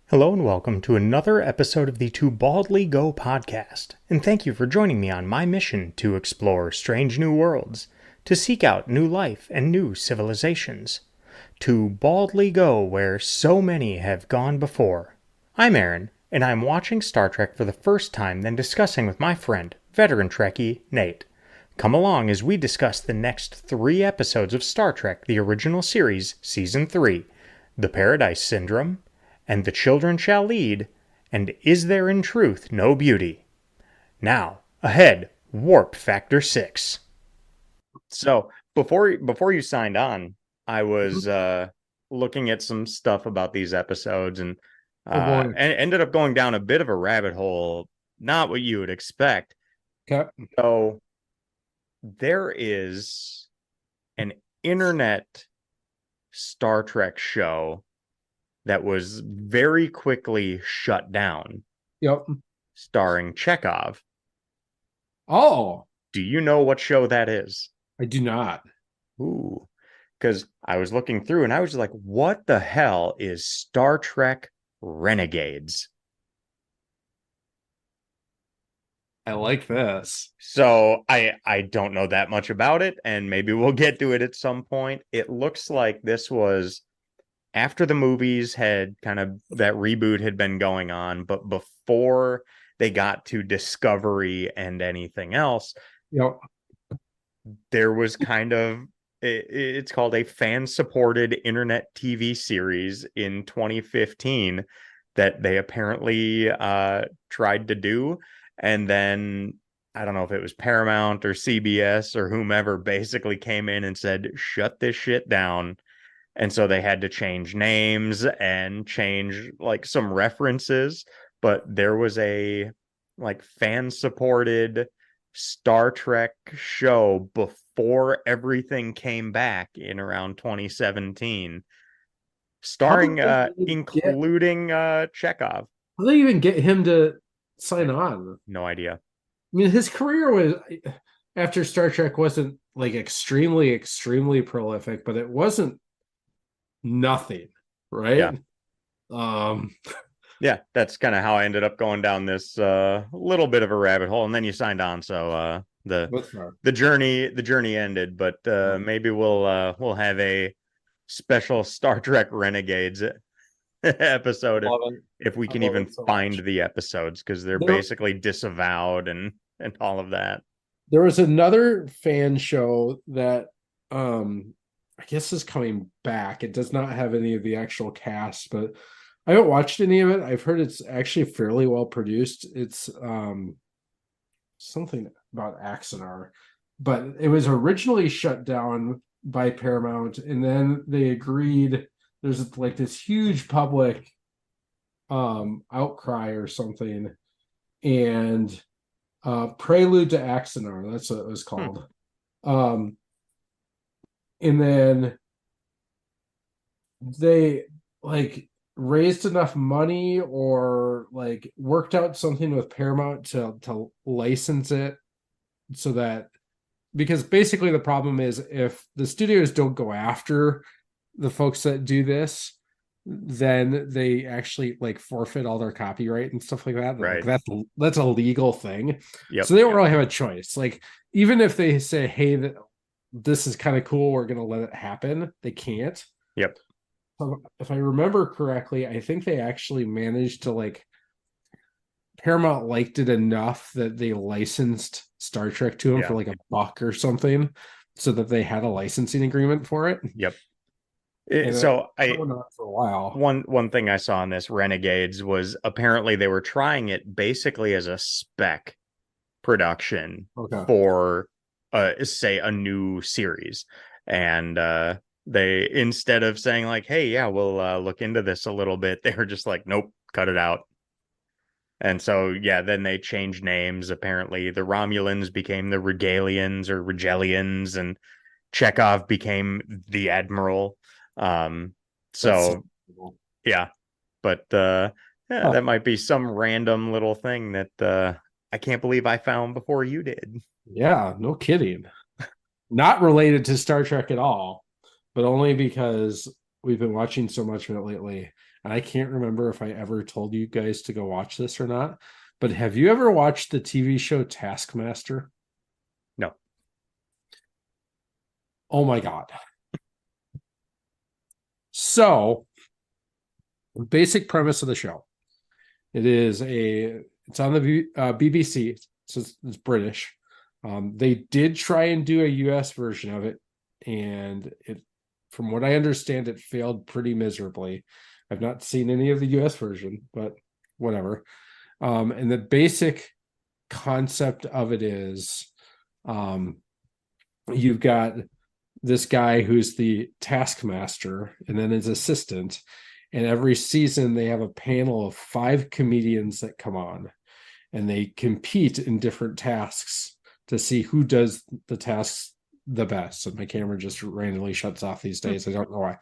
Hello and welcome to another episode of the To Baldly Go podcast, and thank you for joining me on my mission to explore strange new worlds, to seek out new life and new civilizations, to baldly go where so many have gone before. I'm Aaron, and I'm watching Star Trek for the first time, then discussing with my friend, veteran Trekkie Nate. Come along as we discuss the next 3 episodes of Star Trek, the original series, Season 3, The Paradise Syndrome, and The Children Shall Lead, and Is There in Truth No Beauty? Now, ahead, Warp Factor 6. So, before you signed on, I was looking at some stuff about these episodes and ended up going down a bit of a rabbit hole, not what you would expect. Okay. So, there is an internet Star Trek show that was very quickly shut down, Yep. starring Chekhov. Oh, Do you know what show that is? I do not. Ooh, because I was looking through and I was like, what the hell is Star Trek Renegades? I like this. So I don't know that much about it, and maybe we'll get to it at some point. It looks like this was after the movies had kind of that reboot had been going on, but before they got to Discovery and anything else, Yep. there was kind of it's called a fan-supported internet TV series in 2015 that they apparently tried to do, and then I don't know if it was Paramount or CBS or whomever basically came in and said, shut this shit down. And so they had to change names and change like some references. But there was a like fan supported Star Trek show before everything came back in around 2017, How did starring they even get? including Chekhov. How did they even get him to sign on? No idea. I mean, his career was after Star Trek wasn't like extremely prolific, but it wasn't nothing, Yeah. right? Um, Yeah, that's kind of how I ended up going down this little bit of a rabbit hole, and then you signed on, so the what's that? the journey ended. But maybe we'll have a special Star Trek Renegades episode Love it. if we I can love even it so find much. the episodes, because they're There, basically disavowed and all of that. there was another fan show that I guess is coming back. It does not have any of the actual cast, but I haven't watched any of it. I've heard it's actually fairly well produced. It's something about Axanar, but it was originally shut down by Paramount, and then they agreed. There's like this huge public outcry or something, and Prelude to Axanar, that's what it was Hmm. called. Um, and then they like raised enough money or like worked out something with Paramount to license it so that because basically the problem is if the studios don't go after the folks that do this, then they actually like forfeit all their copyright and stuff like that. Like Right. that's a legal thing. Yep. So they don't really have a choice. Like even if they say, hey, this is kind of cool, we're gonna let it happen, they can't. Yep. So if I remember correctly, I think they actually managed to like Paramount liked it enough that they licensed Star Trek to them for Yeah. like a buck or something, so that they had a licensing agreement for it, Yep. and So that went on for a while. one thing I saw in this Renegades was apparently they were trying it basically as a spec production Okay. for say a new series, and they, instead of saying like, hey, yeah, we'll look into this a little bit, they were just like, nope, cut it out. And so yeah, then they changed names. Apparently the Romulans became the Regalians or Regellians, and Chekhov became the Admiral. um That's so so cool. yeah, but yeah, Huh. that might be some random little thing that I can't believe I found before you did. Yeah, no kidding. Not related to Star Trek at all, but only because we've been watching so much of it lately. And I can't remember if I ever told you guys to go watch this or not, but have you ever watched the TV show Taskmaster? No. Oh my God. So, basic premise of the show. It's on the BBC, so it's British. They did try and do a US version of it, and from what I understand, it failed pretty miserably. I've not seen any of the US version, but whatever. And the basic concept of it is, you've got this guy who's the taskmaster and then his assistant. And every season they have a panel of 5 comedians that come on and they compete in different tasks to see who does the tasks the best. And my camera just randomly shuts off these days. I don't know why.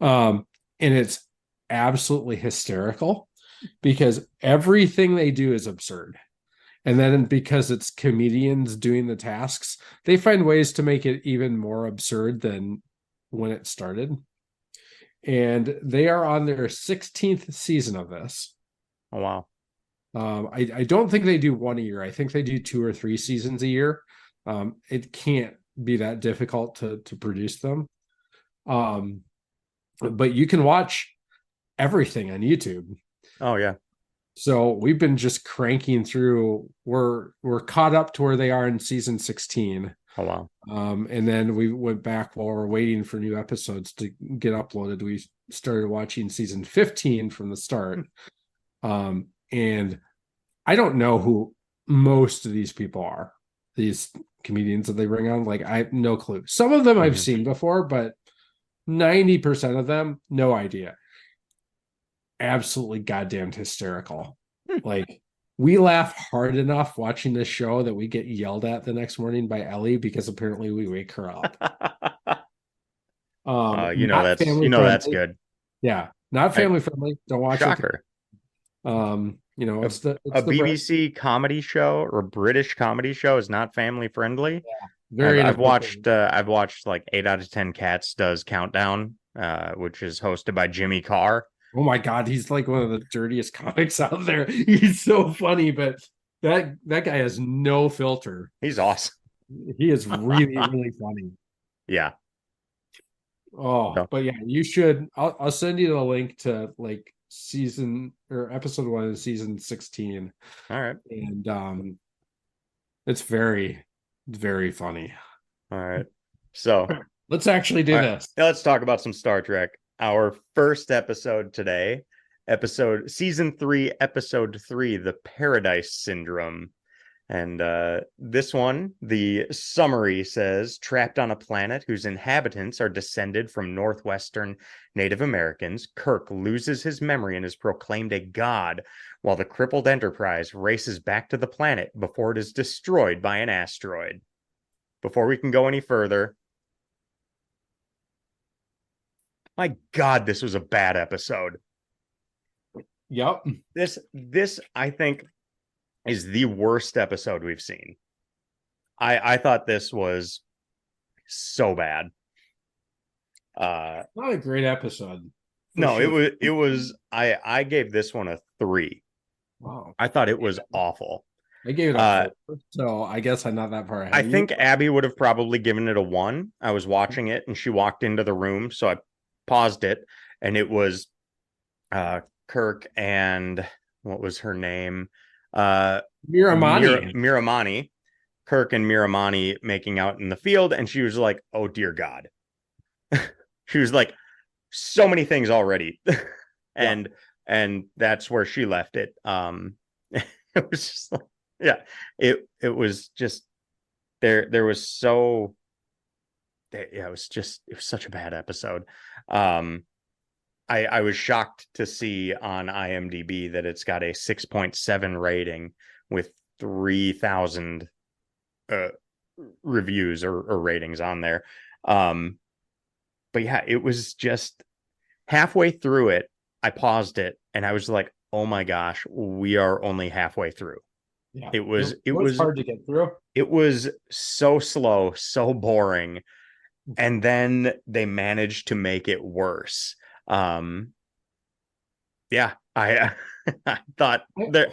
And it's absolutely hysterical because everything they do is absurd. And then because it's comedians doing the tasks, they find ways to make it even more absurd than when it started. And they are on their 16th season of this. Oh, wow. I don't think they do one a year. I think they do 2 or 3 seasons a year. It can't be that difficult to produce them. But you can watch everything on YouTube. Oh, yeah. So we've been just cranking through. We're caught up to where they are in season 16. Oh, wow. And then we went back while we're waiting for new episodes to get uploaded. We started watching season 15 from the start. And I don't know who most of these people are, these comedians that they bring on. Like, I have no clue. Some of them I've seen before, but 90% of them, no idea. Absolutely goddamn hysterical. Like, we laugh hard enough watching this show that we get yelled at the next morning by Ellie because apparently we wake her up. That's good. Yeah, not family friendly. Don't watch Shocker. It. It's a BBC comedy show or British comedy show is not family friendly. Yeah, very. I've watched like 8 out of 10 Cats does Countdown, which is hosted by Jimmy Carr. Oh my God, he's like one of the dirtiest comics out there. He's so funny, but that guy has no filter. He's awesome. He is really, really funny. Yeah. But yeah, you should. I'll send you the link to like season or episode 1 of season 16. All right. And it's very, very funny. All right. So let's actually do this. Now let's talk about some Star Trek. Our first episode today, season 3, episode 3, The Paradise Syndrome. And this one, the summary says, trapped on a planet whose inhabitants are descended from Northwestern Native Americans, Kirk loses his memory and is proclaimed a god, while the crippled Enterprise races back to the planet before it is destroyed by an asteroid. Before we can go any further, my God, this was a bad episode. Yep. This I think is the worst episode we've seen. I thought this was so bad. Not a great episode. No, sure. It was I gave this one a 3. Wow. I thought it was awful. I gave it a 4, so I guess I'm not that far ahead. I think Abby would have probably given it a 1. I was watching it and she walked into the room, so I paused it, and it was Kirk and what was her name? Miramani. Kirk and Miramani making out in the field, and she was like, "Oh dear God." She was like, so many things already. and that's where she left it. It was just like, yeah, it was just there was so yeah, it was such a bad episode. I was shocked to see on IMDb that it's got a 6.7 rating with 3,000 reviews or ratings on there. But yeah, it was just halfway through it. I paused it and I was like, oh my gosh, we are only halfway through. Yeah, it was hard to get through. It was so slow, so boring. And then they managed to make it worse. Yeah, I I thought there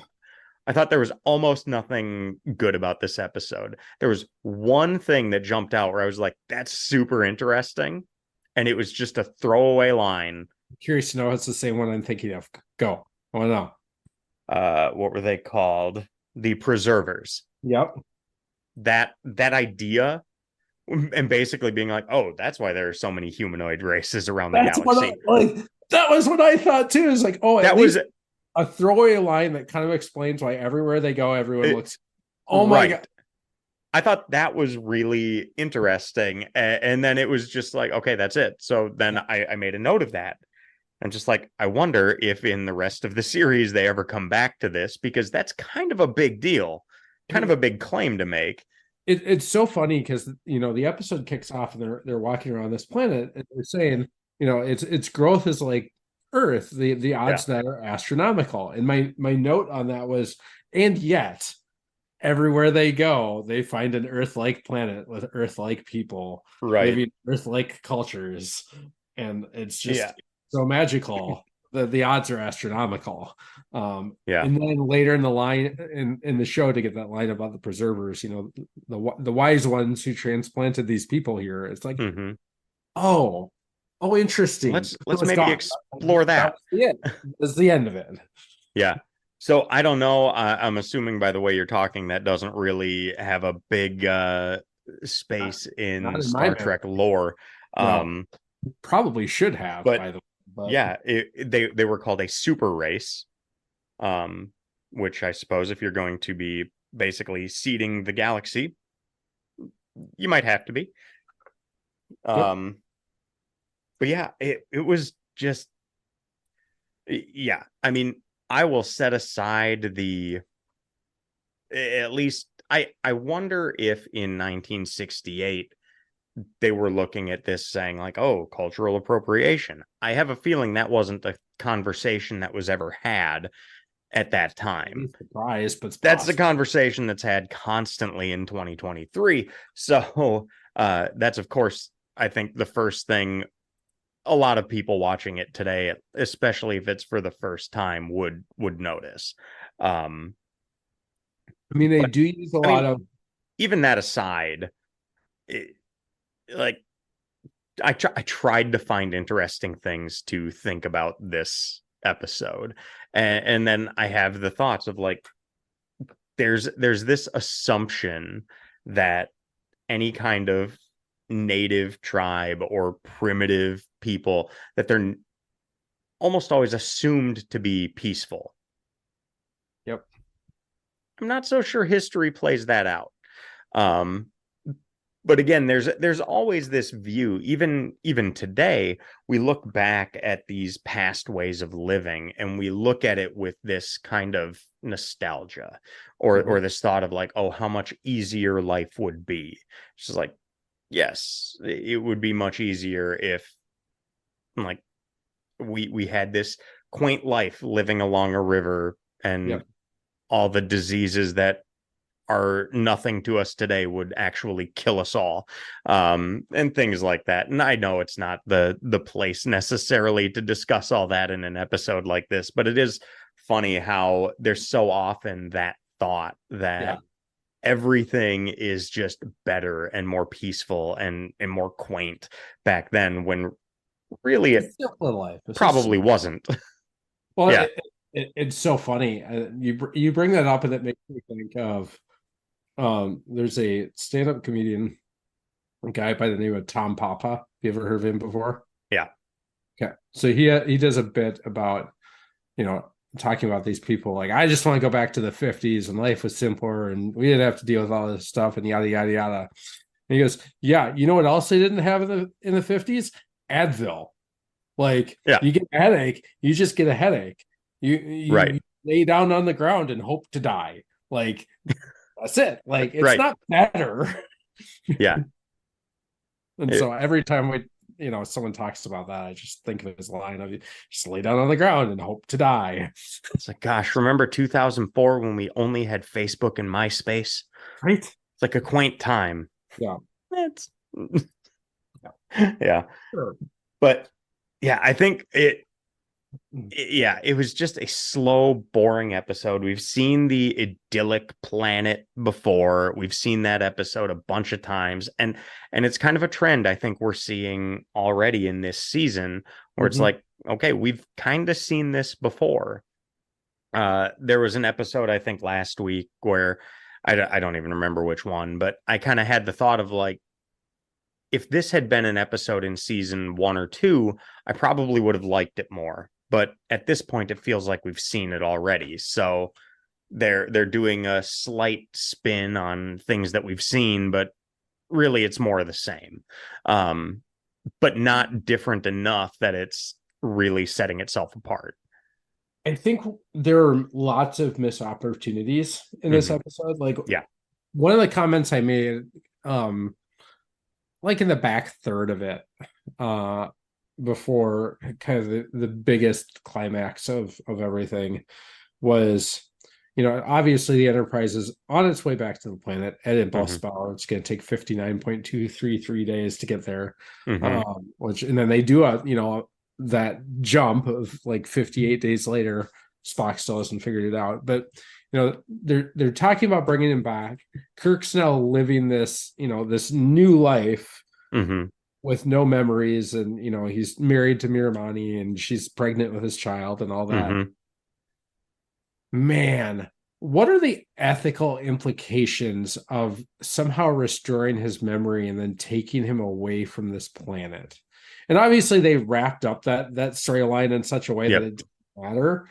I thought there was almost nothing good about this episode. There was one thing that jumped out where I was like, that's super interesting. And it was just a throwaway line. Curious to know if it's the same one I'm thinking of. Go. I want to know. What were they called? The preservers. Yep. That idea, and basically being like, oh, that's why there are so many humanoid races around the That's what I galaxy. like. That was what I thought too. Is like, oh, at That least was a throwaway line that kind of explains why everywhere they go, everyone looks. Oh my right. god! I thought that was really interesting. And then it was just like, okay, that's it. So then I made a note of that. And just like, I wonder if in the rest of the series they ever come back to this, because that's kind of a big deal, kind of a big claim to make. It's so funny because the episode kicks off and they're walking around this planet and they're saying its growth is like Earth. The odds that are astronomical. And my note on that was, and yet everywhere they go, they find an Earth-like planet with Earth-like people, living Earth-like cultures, and it's just so magical. The odds are astronomical. And then later in the line in the show, to get that line about the preservers, the wise ones who transplanted these people here, it's like, oh, interesting. Let's maybe explore that. That's the end of it. Yeah. So I don't know. I'm assuming by the way you're talking, that doesn't really have a big space in Star Trek lore. Probably should have, by the way. But yeah, they were called a super race, which I suppose if you're going to be basically seeding the galaxy, you might have to be. But yeah, it was just, yeah. I mean, I will set aside at least I wonder if in 1968 they were looking at this saying like, oh, cultural appropriation. I have a feeling that wasn't the conversation that was ever had at that time. Surprised, but that's the conversation that's had constantly in 2023. So that's, of course, I think the first thing a lot of people watching it today, especially if it's for the first time, would notice. I mean, they do use a lot of. Even that aside, like I tried to find interesting things to think about this episode, and then I have the thoughts of like, there's this assumption that any kind of native tribe or primitive people, that they're almost always assumed to be peaceful. Yep. I'm not so sure history plays that out. But again, there's always this view, even today, we look back at these past ways of living and we look at it with this kind of nostalgia or this thought of like, oh, how much easier life would be. It's just like, yes, it would be much easier if like we had this quaint life living along a river and all the diseases that are nothing to us today would actually kill us all, and things like that. And I know it's not the place necessarily to discuss all that in an episode like this, but it is funny how there's so often that thought that everything is just better and more peaceful and more quaint back then, when really it probably wasn't. Well, yeah. It's so funny. You bring that up and it makes me think of there's a stand-up comedian, a guy by the name of Tom Papa. You ever heard of him before? Yeah. Okay. So he does a bit about, talking about these people. Like, I just want to go back to the 50s and life was simpler and we didn't have to deal with all this stuff and yada, yada, yada. And he goes, yeah, you know what else they didn't have in the 50s? Advil. Like, you get a headache, you just get a headache. You lay down on the ground and hope to die. Like, that's it. Like, it's not better. Yeah. And so every time someone talks about that, I just think of his line of, just lay down on the ground and hope to die. It's like, gosh, remember 2004 when we only had Facebook and MySpace? Right. It's like a quaint time. Yeah. Yeah. Sure. But yeah, I think Yeah, it was just a slow, boring episode. We've seen the idyllic planet before. We've seen that episode a bunch of times, and it's kind of a trend I think we're seeing already in this season, where it's Mhm. like, okay, we've kind of seen this before. There was an episode I think last week where I don't even remember which one, but I kind of had the thought of like, if this had been an episode in season 1 or 2, I probably would have liked it more. But at this point, it feels like we've seen it already. So they're doing a slight spin on things that we've seen, but really it's more of the same. But not different enough that it's really setting itself apart. I think there are lots of missed opportunities in this Mm-hmm. episode. Like Yeah. one of the comments I made, um, like in the back third of it, uh, before kind of the biggest climax of everything was, obviously the Enterprise is on its way back to the planet at Mm-hmm. impulse power. It's going to take 59.233 days to get there. Mm-hmm. Which, and then they do that jump of like 58 days later. Spock still hasn't figured it out, but they're talking about bringing him back. Kirk's now living this new life Mm-hmm. with no memories, and he's married to Miramani and she's pregnant with his child and all that. Mm-hmm. Man, what are the ethical implications of somehow restoring his memory and then taking him away from this planet? And obviously they wrapped up that storyline in such a way that Yep. it didn't matter.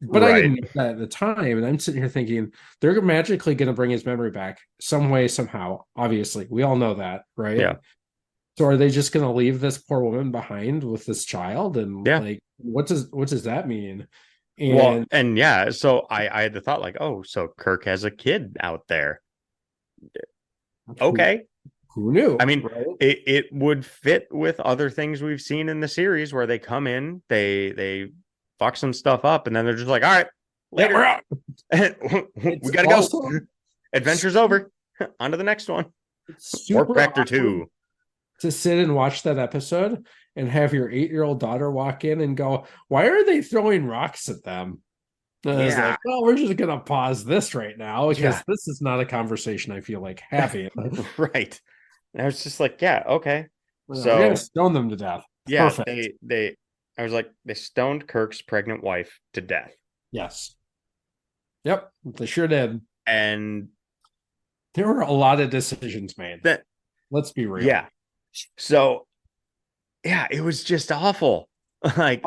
But I Right. didn't know that at the time. And I'm sitting here thinking they're magically going to bring his memory back some way, somehow. Obviously, we all know that, right? Yeah. So are they just going to leave this poor woman behind with this child? And Yeah. like, what does that mean? Well, And and yeah, so I had the thought like, oh, so Kirk has a kid out there. who Okay. who I knew, mean, right? it would fit with other things we've seen in the series where they come in, they fuck some stuff up, and then they're just like, all right, Yeah, we're later. out. We It's gotta go. also Adventure's over. On to the next one. it's Warp super Factor awkward 2. to sit and watch that episode and have your 8-year-old daughter walk in and go, "Why are they throwing rocks at them?" And I was Yeah. like, "Well, we're just gonna pause this right now Yeah. because this is not a conversation I feel like having. Right. And I was just like, yeah, okay. We're gonna So stone them to death." yeah, Perfect. they I was like, they stoned Kirk's pregnant wife to death. Yes. Yep. They sure did. And There were a lot of decisions made. that, Let's be real. yeah. So yeah, it was just awful. Like,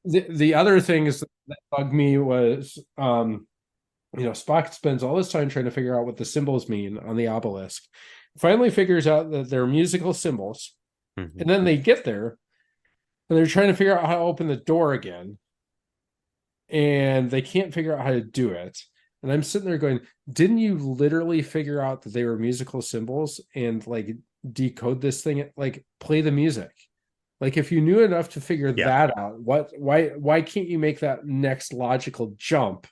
The other things that bugged me was Spock spends all this time trying to figure out what the symbols mean on the obelisk. Finally figures out that they're musical symbols. And then they get there and they're trying to figure out how to open the door again. And they can't figure out how to do it. And I'm sitting there going, didn't you literally figure out that they were musical symbols and like decode this thing, like play the music? Like if you knew enough to figure yeah. that out, why can't you make that next logical jump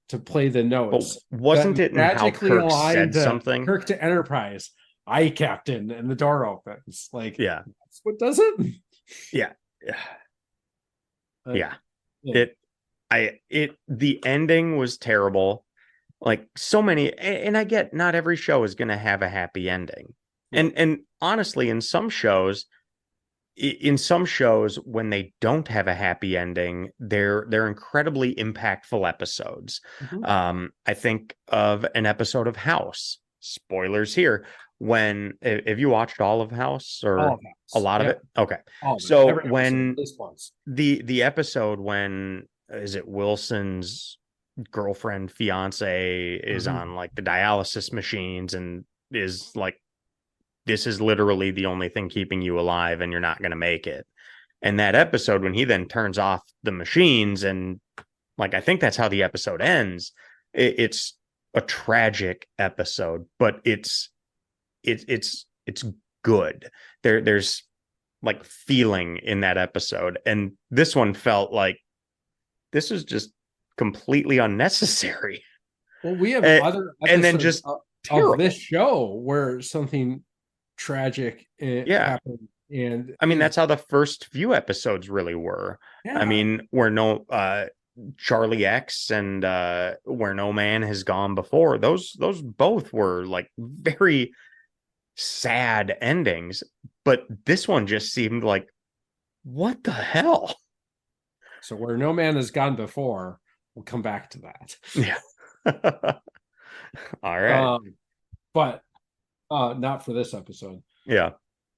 to play the But notes that wasn't it in how magically Kirk aligned said to something? Kirk to Enterprise? Aye, Captain, and the door opens. Like Yeah. that's what does it? Yeah. Uh, Yeah. yeah. The ending was terrible. Like so many, and I get not every show is going to have a happy ending. Yeah. And honestly, in some shows when they don't have a happy ending, they're incredibly impactful episodes. Mhm. I think of an episode of House. Spoilers here. When have you watched all of House All or of a that. lot of Yeah. it? Okay. All of it. So Every episode, when at least once. the episode when is it Wilson's girlfriend fiance is Mhm. on like the dialysis machines and is like, this is literally the only thing keeping you alive and you're not going to make it. And that episode when he then turns off the machines and like, I think that's how the episode ends. It's a tragic episode, but it's good. There's like feeling in that episode, and this one felt like this was just completely unnecessary. Well, we have and, other and then episodes just of this terrible. show where something tragic Yeah. happened And I mean, that's how the first few episodes really were. I yeah. mean, where no Charlie X and Where No Man Has Gone Before, those both were like very sad endings, but this one just seemed like, what the hell? So Where No Man Has Gone Before, we'll come back to that. Yeah. All right. But not for this episode. Yeah.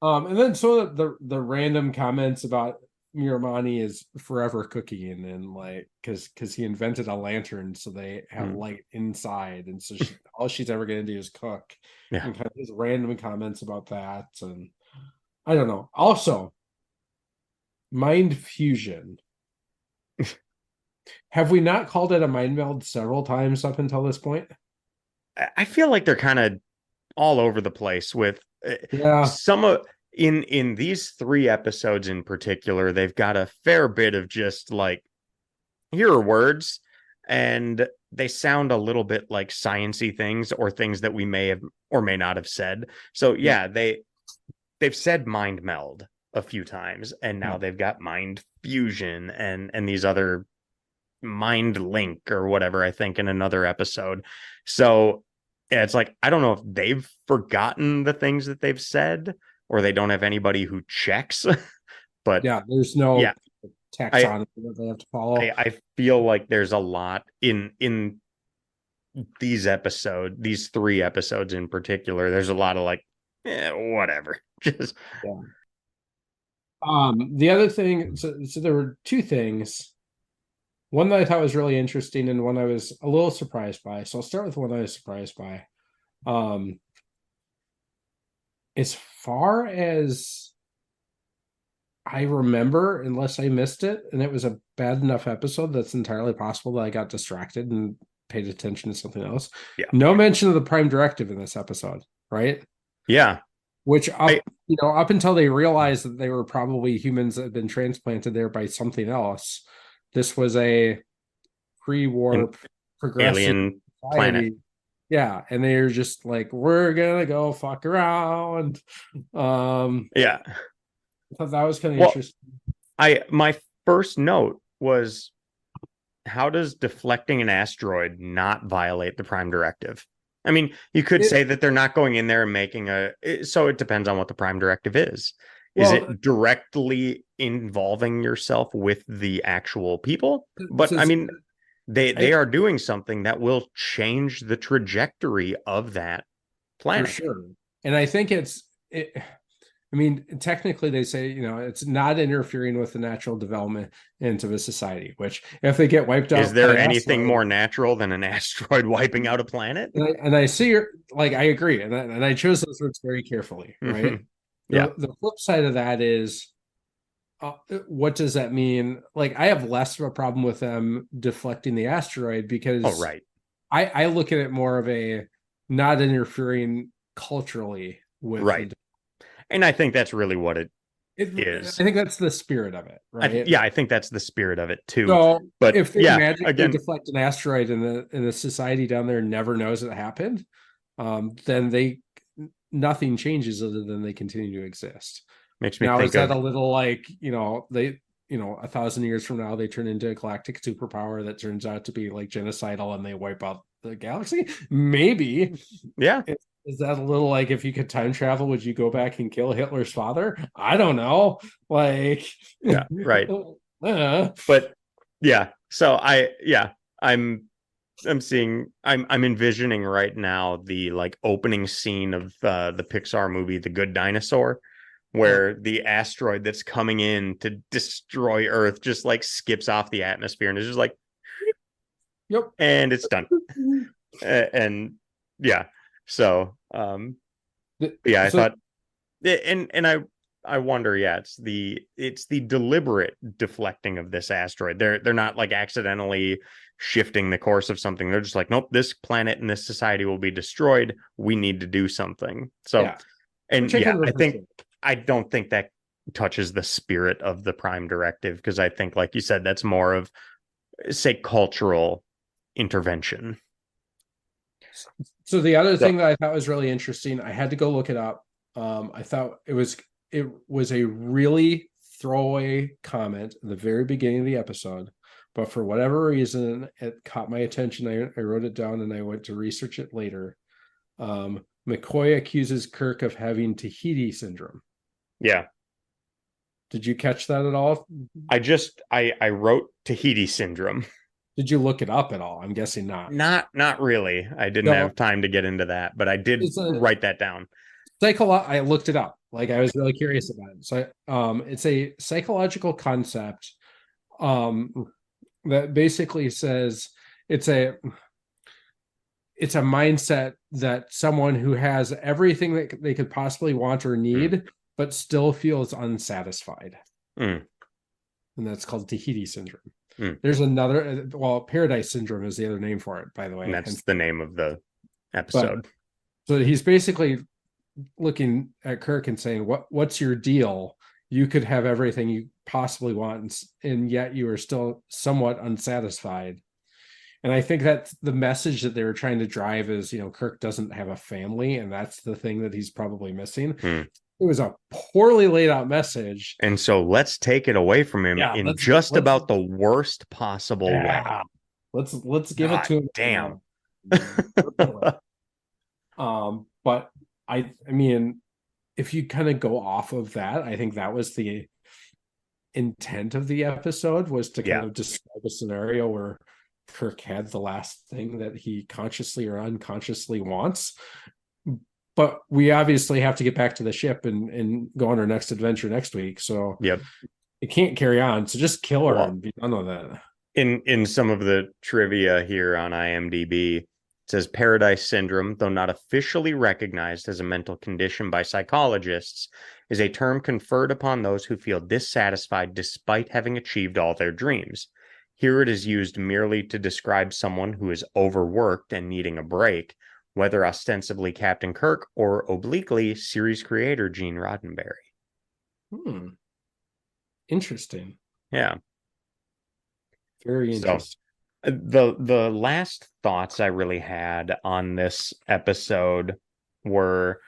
And then so the random comments about Miramani is forever cooking, and like because he invented a lantern so they have light inside, and so all she's ever gonna do is cook. Yeah. And kind of just random comments about that, and I don't know. Also, mind fusion. Have we not called it a mind meld several times up until this point? I feel like they're kind of all over the place with Yeah. some of in these 3 episodes in particular. They've got a fair bit of just like, here are words, and they sound a little bit like sciencey things or things that we may have or may not have said. So yeah, they've said mind meld a few times, and now they've got mind fusion and these other mind link or whatever, I think, in another episode. So yeah, it's like, I don't know if they've forgotten the things that they've said or they don't have anybody who checks. But Yeah, there's no yeah, taxonomy that they have to follow. I feel like there's a lot in these 3 episodes in particular. There's a lot of like, whatever. Just Yeah. The other thing, so there were 2 things. One that I thought was really interesting and one I was a little surprised by. So I'll start with one I was surprised by. As far as I remember, unless I missed it, and it was a bad enough episode that's entirely possible that I got distracted and paid attention to something else. yeah. No mention of the Prime Directive in this episode, right? Yeah. Which up until they realized that they were probably humans that had been transplanted there by something else, this was a pre-war progressive alien society. planet. Yeah, and they're just like, we're gonna go fuck around. Yeah. I thought that was kind of interesting. My first note was, how does deflecting an asteroid not violate the Prime Directive? I mean, you could say that they're not going in there and making so it depends on what the Prime Directive is. Is it directly involving yourself with the actual people? But I mean, they are doing something that will change the trajectory of that planet. For sure. And I think I mean, technically they say, it's not interfering with the natural development of a society, which if they get wiped out. Is there anything more natural than an asteroid wiping out a planet? And I see I agree. And I chose those words very carefully, right? Yeah. The flip side of that is, what does that mean? Like, I have less of a problem with them deflecting the asteroid because I look at it more of a not interfering culturally with. Right. And I think that's really what it is. I think that's the spirit of it, right? I think that's the spirit of it too. So, but if they magically deflect an asteroid and the society down there never knows it happened, then nothing changes other than they continue to exist. Makes me now, think is that a little like, they 1,000 years from now they turn into a galactic superpower that turns out to be like genocidal and they wipe out the galaxy? Maybe. Yeah. Is that a little like, if you could time travel, would you go back and kill Hitler's father? I don't know. Like, yeah, right. But yeah, so I'm envisioning right now the like opening scene of the Pixar movie The Good Dinosaur, where the asteroid that's coming in to destroy Earth just like skips off the atmosphere and is just like, yep, and it's done. And yeah. So, I thought, and I wonder, it's the deliberate deflecting of this asteroid. They're not like accidentally shifting the course of something. They're just like, nope, this planet and this society will be destroyed. We need to do something. So, I don't think that touches the spirit of the Prime Directive, because I think, like you said, that's more of, say, cultural intervention. So the other thing that I thought was really interesting, I had to go look it up. I thought it was it was a really throwaway comment in the very beginning of the episode, but for whatever reason, it caught my attention. I wrote it down and I went to research it later. McCoy accuses Kirk of having Tahiti syndrome. Yeah. Did you catch that at all? I wrote Tahiti Syndrome. Did you look it up at all? I'm guessing not. Not really. I didn't have time to get into that, but I did write that down. I looked it up. Like, I was really curious about it. So it's a psychological concept that basically says it's a mindset that someone who has everything that they could possibly want or need, but still feels unsatisfied. And that's called Tahiti Syndrome. There's another, Paradise Syndrome is the other name for it, by the way. And that's the name of the episode. So he's basically looking at Kirk and saying, what's your deal? You could have everything you possibly want, and yet you are still somewhat unsatisfied. And I think that's the message that they were trying to drive is, Kirk doesn't have a family, and that's the thing that he's probably missing. It was a poorly laid out message. And so let's take it away from him in just about the worst possible way. Let's give it to him. Damn. But I mean, if you kind of go off of that, I think that was the intent of the episode, was to kind of describe a scenario where Kirk had the last thing that he consciously or unconsciously wants. But we obviously have to get back to the ship and go on our next adventure next week. So it can't carry on. So just kill her and be done with that. In some of the trivia here on IMDb, it says Paradise Syndrome, though not officially recognized as a mental condition by psychologists, is a term conferred upon those who feel dissatisfied despite having achieved all their dreams. Here it is used merely to describe someone who is overworked and needing a break, whether ostensibly Captain Kirk or obliquely series creator Gene Roddenberry. Interesting. Yeah. Very interesting. So, the last thoughts I really had on this episode were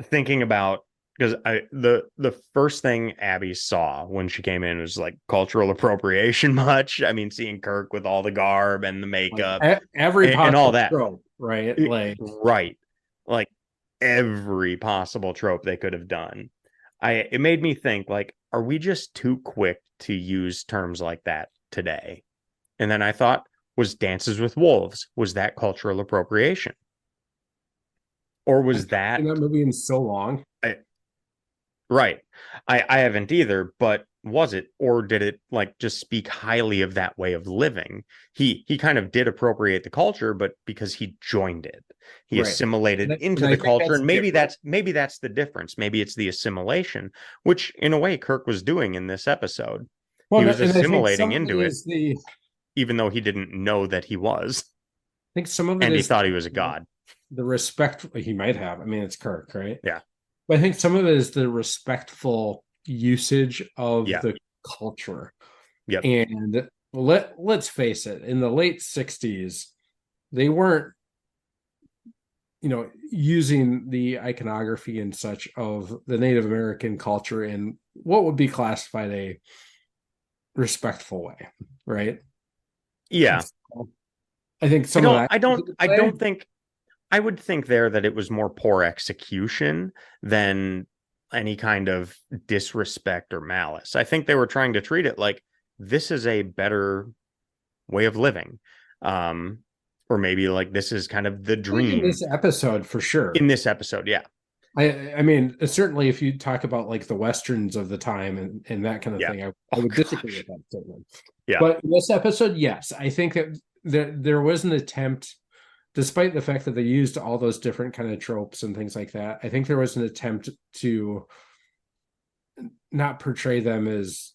thinking about, because the first thing Abby saw when she came in was like cultural appropriation much. I mean, seeing Kirk with all the garb and the makeup, and all that. Trope, right? Like every possible trope they could have done. It made me think, like, are we just too quick to use terms like that today? And then I thought, was Dances with Wolves, was that cultural appropriation? Or was that movie in so long? Right. I haven't either, but was it, or did it like just speak highly of that way of living? He kind of did appropriate the culture, but because he joined it, he assimilated into the culture, and maybe that's the difference. Maybe it's the assimilation, which in a way Kirk was doing in this episode. He was assimilating into it, even though he didn't know that he was. I think some of it and he thought he was a god. The respect he might have. I mean, it's Kirk, right? Yeah. But I think some of it is the respectful usage of the culture. Yep. And let's face it, in the late 60s, they weren't, using the iconography and such of the Native American culture in what would be classified a respectful way, right? Yeah. I think I would think there that it was more poor execution than any kind of disrespect or malice. I think they were trying to treat it like this is a better way of living. Or maybe like this is kind of the dream. In this episode, for sure. In this episode, yeah. I mean, certainly if you talk about like the Westerns of the time and that kind of thing, I would disagree with that statement. Yeah. But in this episode, yes, I think that there was an attempt, despite the fact that they used all those different kind of tropes and things like that. I think there was an attempt to not portray them as,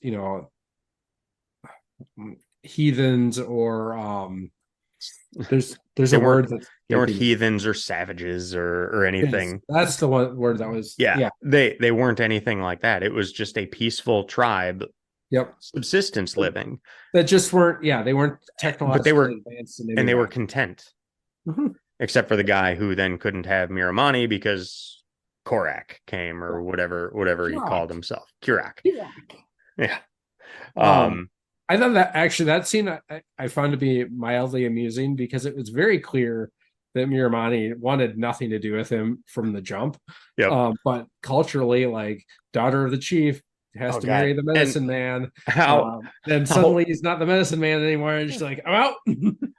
heathens or there's a word that they weren't heathens or savages or anything. That's the one word that was They weren't anything like that. It was just a peaceful tribe. Subsistence living that just weren't they weren't technologically advanced and they were content. Except for the guy who then couldn't have Miramani because Korak came, or whatever he called Kirk. himself. Kurak. Yeah. Um, I thought that actually that scene I found to be mildly amusing because it was very clear that Miramani wanted nothing to do with him from the jump. Yep. But culturally, like daughter of the chief has Oh to marry God. the And medicine man. how Then how suddenly he's not the medicine man anymore, and she's like, I'm out.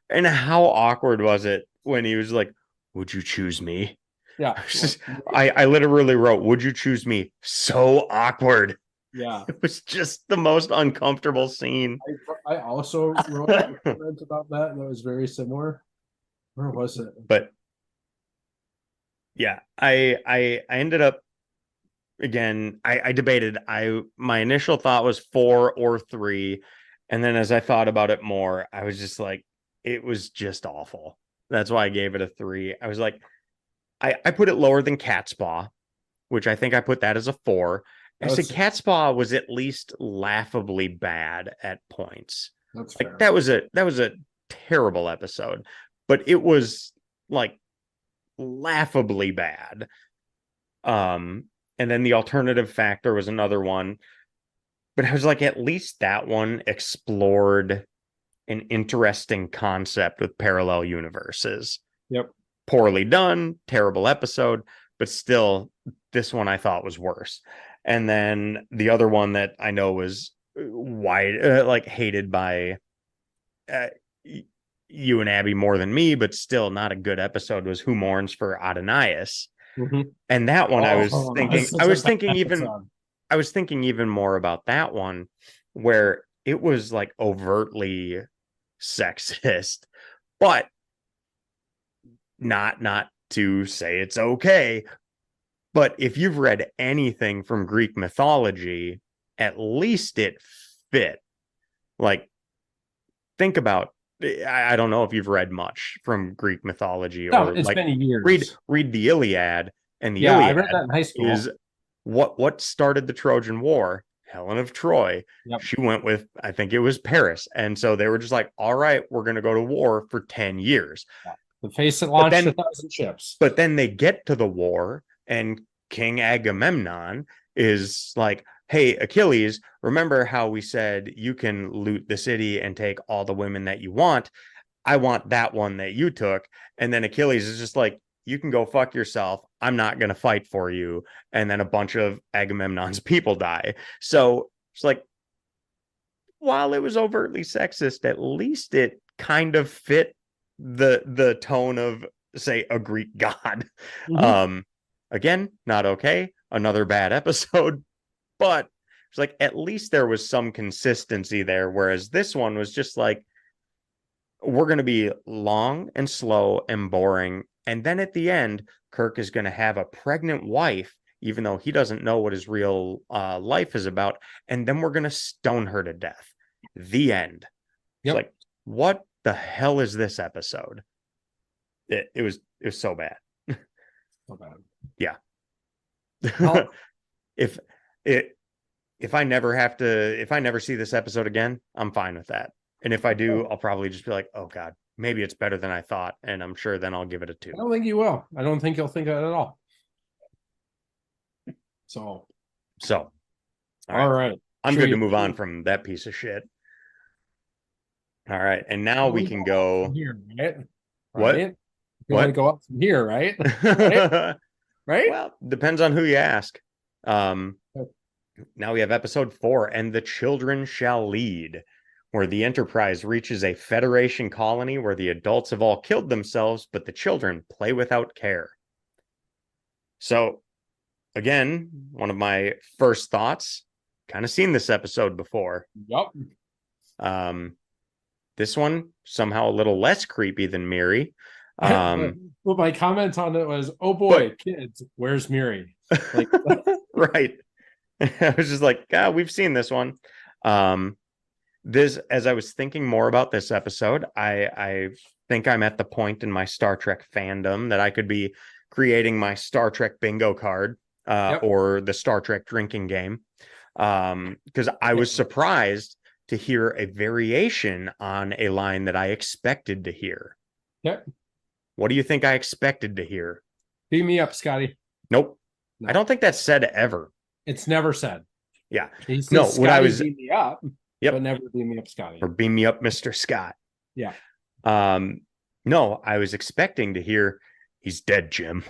and how awkward was it when he was like, "Would you choose me?" Yeah. I literally wrote, "Would you choose me?" So awkward. Yeah. It was just the most uncomfortable scene. I also wrote a comment about that, and it was very similar. Where was it? But yeah, I ended up again. I debated. My initial thought was 4 or 3, and then as I thought about it more, I was just like, it was just awful. That's why I gave it a 3. I was like, I put it lower than Catspaw, which I think I put that as a 4. I said Catspaw was at least laughably bad at points. That's Like fair. that was a terrible episode, but it was like laughably bad. And then the alternative factor was another one, but I was like, at least that one explored an interesting concept with parallel universes. Yep. Poorly done, terrible episode, but still, this one I thought was worse. And then the other one that I know was like hated by uh, you and Abby more than me, but still not a good episode, was Who Mourns for Adonias. Mm-hmm. And that one, I was thinking even more about that one, where it was like overtly sexist, but not to say it's okay. But if you've read anything from Greek mythology, at least it fit. Like, think about, I don't know if you've read much from Greek mythology, No, or it's like been years. read the Iliad, and the Yeah, I Iliad read that in high school. is what started the Trojan War. Helen of Troy. Yep. She went with, I think it was Paris. And so they were just like, all right, we're going to go to war for 10 years. Yeah. The face that launched 1,000 ships. But then they get to the war, and King Agamemnon is like, hey, Achilles, remember how we said you can loot the city and take all the women that you want? I want that one that you took. And then Achilles is just like, you can go fuck yourself. I'm not going to fight for you. And then a bunch of Agamemnon's people die. So it's like, while it was overtly sexist, at least it kind of fit the tone of, say, a Greek god. Mm-hmm. Again, not okay. Another bad episode, but it's like, at least there was some consistency there. Whereas this one was just like, we're going to be long and slow and boring. And then at the end, Kirk is going to have a pregnant wife, even though he doesn't know what his real life is about. And then we're going to stone her to death. The end. Yep. It's like, what the hell is this episode? It was so bad. So bad. Yeah. Well, if I never see this episode again, I'm fine with that. And if I do, I'll probably just be like, oh God, maybe it's better than I thought. And I'm sure then I'll give it a 2. I don't think you will. I don't think you'll think that at all. So all right. I'm good to move on from that piece of shit. All right. And now we can go here, right? What? Right? You want to go up from here, right? Right? Right? Well, depends on who you ask. Now we have episode 4, And the Children Shall Lead, where the Enterprise reaches a Federation colony where the adults have all killed themselves, but the children play without care. So, again, one of my first thoughts, kind of seen this episode before. Yep. This one, somehow a little less creepy than Miri. Well, my comment on it was, oh boy, kids, where's Miri? Like, right. I was just like, we've seen this one. As I was thinking more about this episode, I think I'm at the point in my Star Trek fandom that I could be creating my Star Trek bingo card, or the Star Trek drinking game. Because I was surprised to hear a variation on a line that I expected to hear. Yep. What do you think I expected to hear? Beat me up, Scotty. Nope. No. I don't think that's said ever. It's never said. Yeah. He says, No, Scotty, what I was, beam me up, yep, but never beam me up, Scotty. or beam me up, Mr. Scott. Yeah. No, I was expecting to hear he's dead, Jim.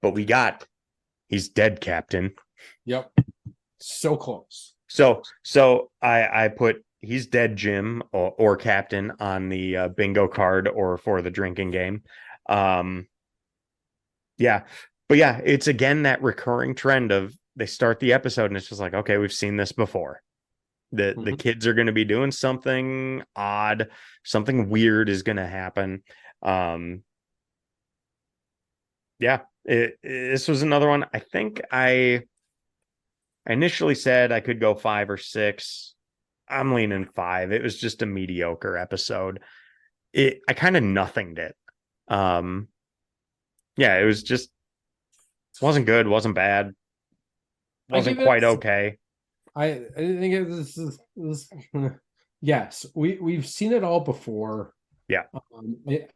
But we got he's dead, Captain. Yep. So close. So I put he's dead, Jim, or Captain on the bingo card or for the drinking game. Yeah. But yeah, it's again that recurring trend of they start the episode and it's just like, okay, we've seen this before. The kids are going to be doing something odd, something weird is going to happen. Yeah, this was another one. I think I initially said I could go 5 or 6. I'm leaning 5. It was just a mediocre episode. I kind of nothinged it. Yeah, it was just wasn't good, wasn't bad, wasn't quite okay. I think this yes, we've seen it all before. Yeah.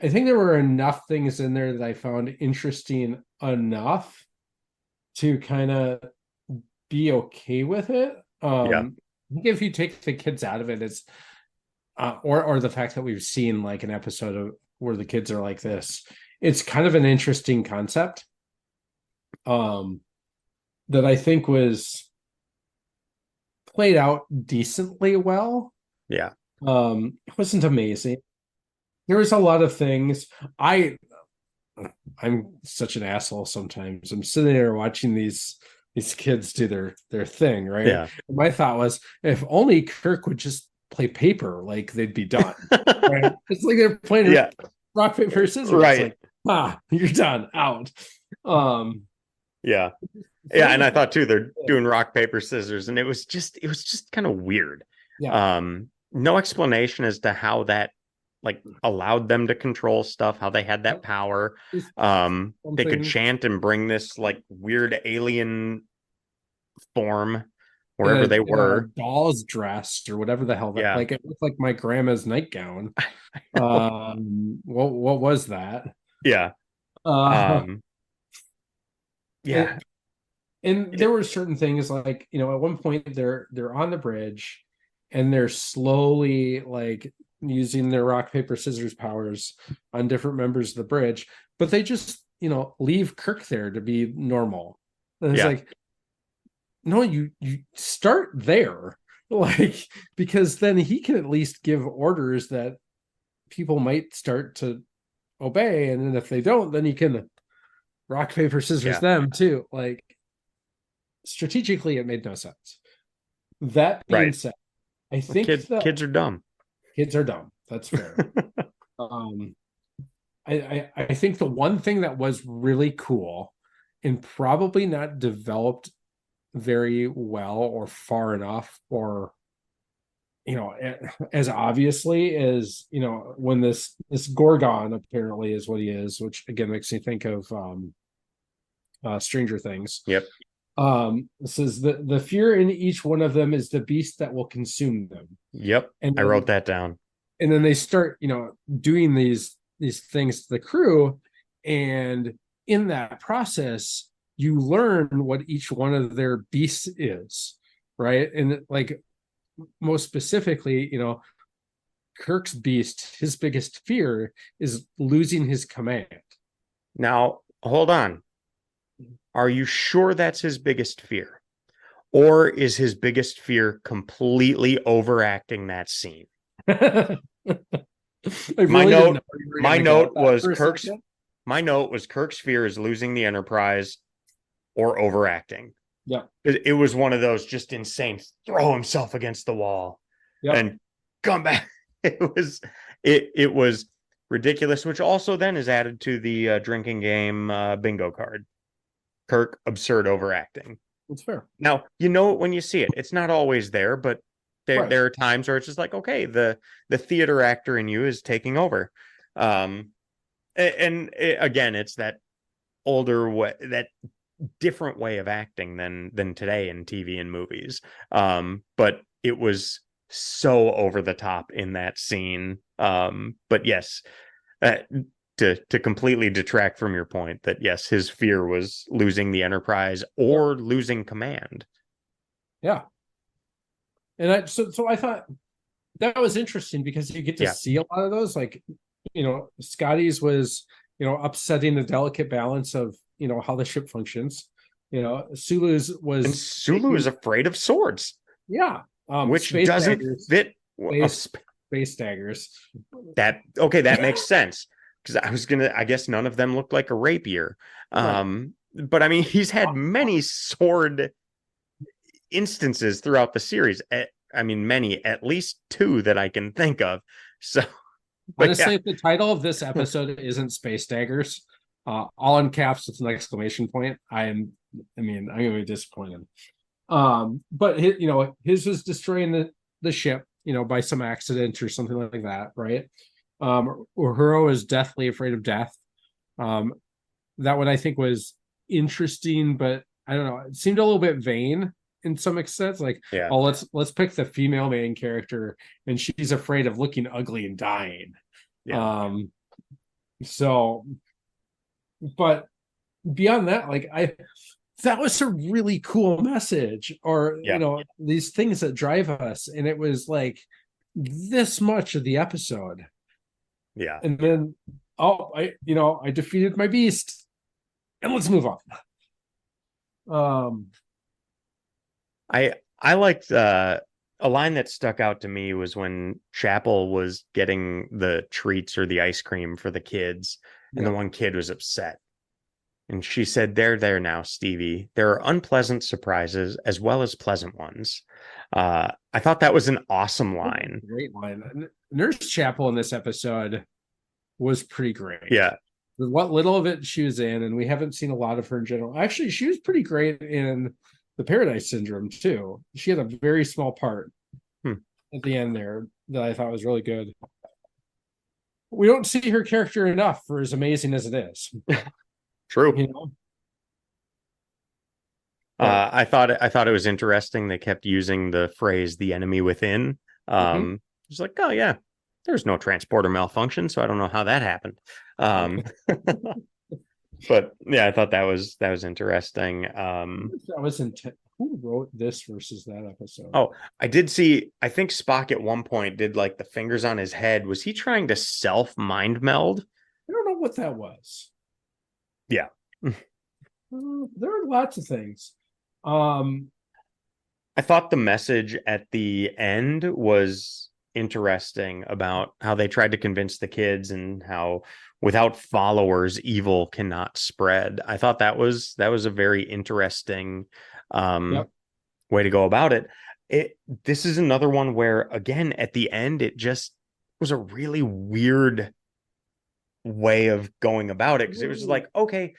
I think there were enough things in there that I found interesting enough to kind of be okay with it. Yeah. I think if you take the kids out of it, it's or the fact that we've seen like an episode of where the kids are like this, it's kind of an interesting concept. That I think was played out decently well. Yeah. It wasn't amazing. There was a lot of things. I'm such an asshole sometimes. I'm sitting there watching these kids do their thing, right? Yeah. And my thought was, if only Kirk would just play paper, like they'd be done. Right? It's like they're playing rock, paper, scissors. Right. Like, you're done, out. Yeah. Yeah, and I thought too they're doing rock paper scissors and it was just kind of weird. Yeah. No explanation as to how that like allowed them to control stuff, how they had that power. They could chant and bring this like weird alien form wherever they were. Doll's dress or whatever the hell that like it looked like my grandma's nightgown. What was that? Yeah. Yeah. And there were certain things like, at one point they're on the bridge and they're slowly like using their rock, paper, scissors powers on different members of the bridge, but they just, leave Kirk there to be normal. And it's like, no, you start there, like, because then he can at least give orders that people might start to obey. And then if they don't, then you can rock, paper, scissors them too. Like, strategically, it made no sense. That being said, I think kids are dumb. Kids are dumb. That's fair. I think the one thing that was really cool and probably not developed very well or far enough or as obviously as when this Gorgon apparently is what he is, which again makes me think of Stranger Things. Yep. It says the fear in each one of them is the beast that will consume them. Yep. And I wrote that down. And then they start, doing these things to the crew. And in that process, you learn what each one of their beasts is, right? And like most specifically, Kirk's beast, his biggest fear is losing his command. Now, hold on. Are you sure that's his biggest fear? Or is his biggest fear completely overacting that scene? My note was Kirk's fear is losing the Enterprise or overacting. Yeah. It was one of those just insane, throw himself against the wall and come back. It was ridiculous, which also then is added to the drinking game bingo card. Kirk, absurd overacting. That's fair. Now, when you see it. It's not always there, but there are times where it's just like, okay, the theater actor in you is taking over. Again, it's that older way, that different way of acting than today in TV and movies. But it was so over the top in that scene. But yes, to completely detract from your point that yes, his fear was losing the Enterprise or losing command. Yeah. And so I thought that was interesting because you get to see a lot of those. Like, Scotty's was, upsetting the delicate balance of, how the ship functions. Sulu's was, and Sulu is afraid of swords. Yeah. Which space doesn't daggers, fit space daggers. That makes sense. Because I guess none of them look like a rapier. Right. But I mean, he's had many sword instances throughout the series. I mean, many, at least 2 that I can think of. So, honestly, if the title of this episode isn't Space Daggers, all in caps with an exclamation point, I'm gonna be disappointed. But his was destroying the ship, by some accident or something like that, right? Uhura is deathly afraid of death. That one I think was interesting, but I don't know, it seemed a little bit vain in some extent. Like, let's pick the female main character, and she's afraid of looking ugly and dying. Yeah. So, but beyond that, like that was a really cool message, or these things that drive us, and it was like this much of the episode. Yeah. And then I defeated my beast, and let's move on. I liked a line that stuck out to me was when Chapel was getting the treats or the ice cream for the kids, and the one kid was upset. And she said, there now, Stevie. There are unpleasant surprises as well as pleasant ones. I thought that was an awesome line. Great line. Nurse Chapel in this episode was pretty great. Yeah. What little of it she was in, and we haven't seen a lot of her in general. Actually, she was pretty great in the Paradise Syndrome, too. She had a very small part at the end there that I thought was really good. We don't see her character enough for as amazing as it is. True. I thought it was interesting. They kept using the phrase "the enemy within." It's like, oh yeah, there's no transporter malfunction, so I don't know how that happened. But yeah, I thought that was interesting. That was intent. Who wrote this versus that episode? Oh, I did see. I think Spock at one point did like the fingers on his head. Was he trying to self mind meld? I don't know what that was. Yeah. There are lots of things. I thought the message at the end was interesting about how they tried to convince the kids and how without followers, evil cannot spread. I thought that was a very interesting way to go about it. This is another one where, again, at the end, it just was a really weird way of going about it, because it was like, okay,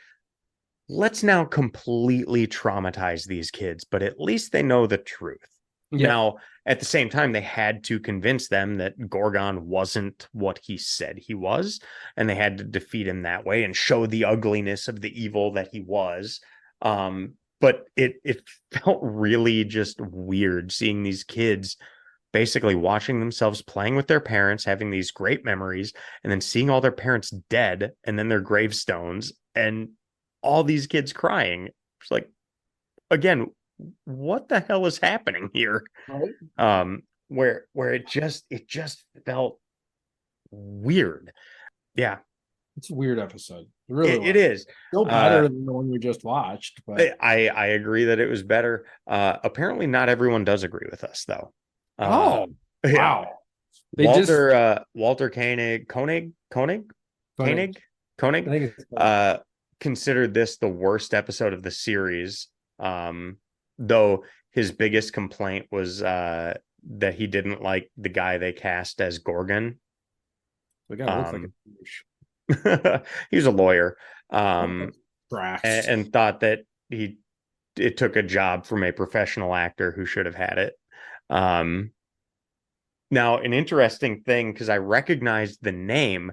let's now completely traumatize these kids, but at least they know the truth. Now, at the same time, they had to convince them that Gorgon wasn't what he said he was, and they had to defeat him that way and show the ugliness of the evil that he was. But it felt really just weird seeing these kids basically watching themselves playing with their parents, having these great memories, and then seeing all their parents dead and then their gravestones and all these kids crying. It's like, again, what the hell is happening here? Right. Where it just felt weird. Yeah. It's a weird episode. It is. Still better than the one we just watched. But I agree that it was better. Apparently not everyone does agree with us, though. Wow. Walter Koenig considered this the worst episode of the series, though his biggest complaint was that he didn't like the guy they cast as Gorgon. The guy looks like a douche. He was a lawyer, and thought that it took a job from a professional actor who should have had it. Now, an interesting thing, because I recognized the name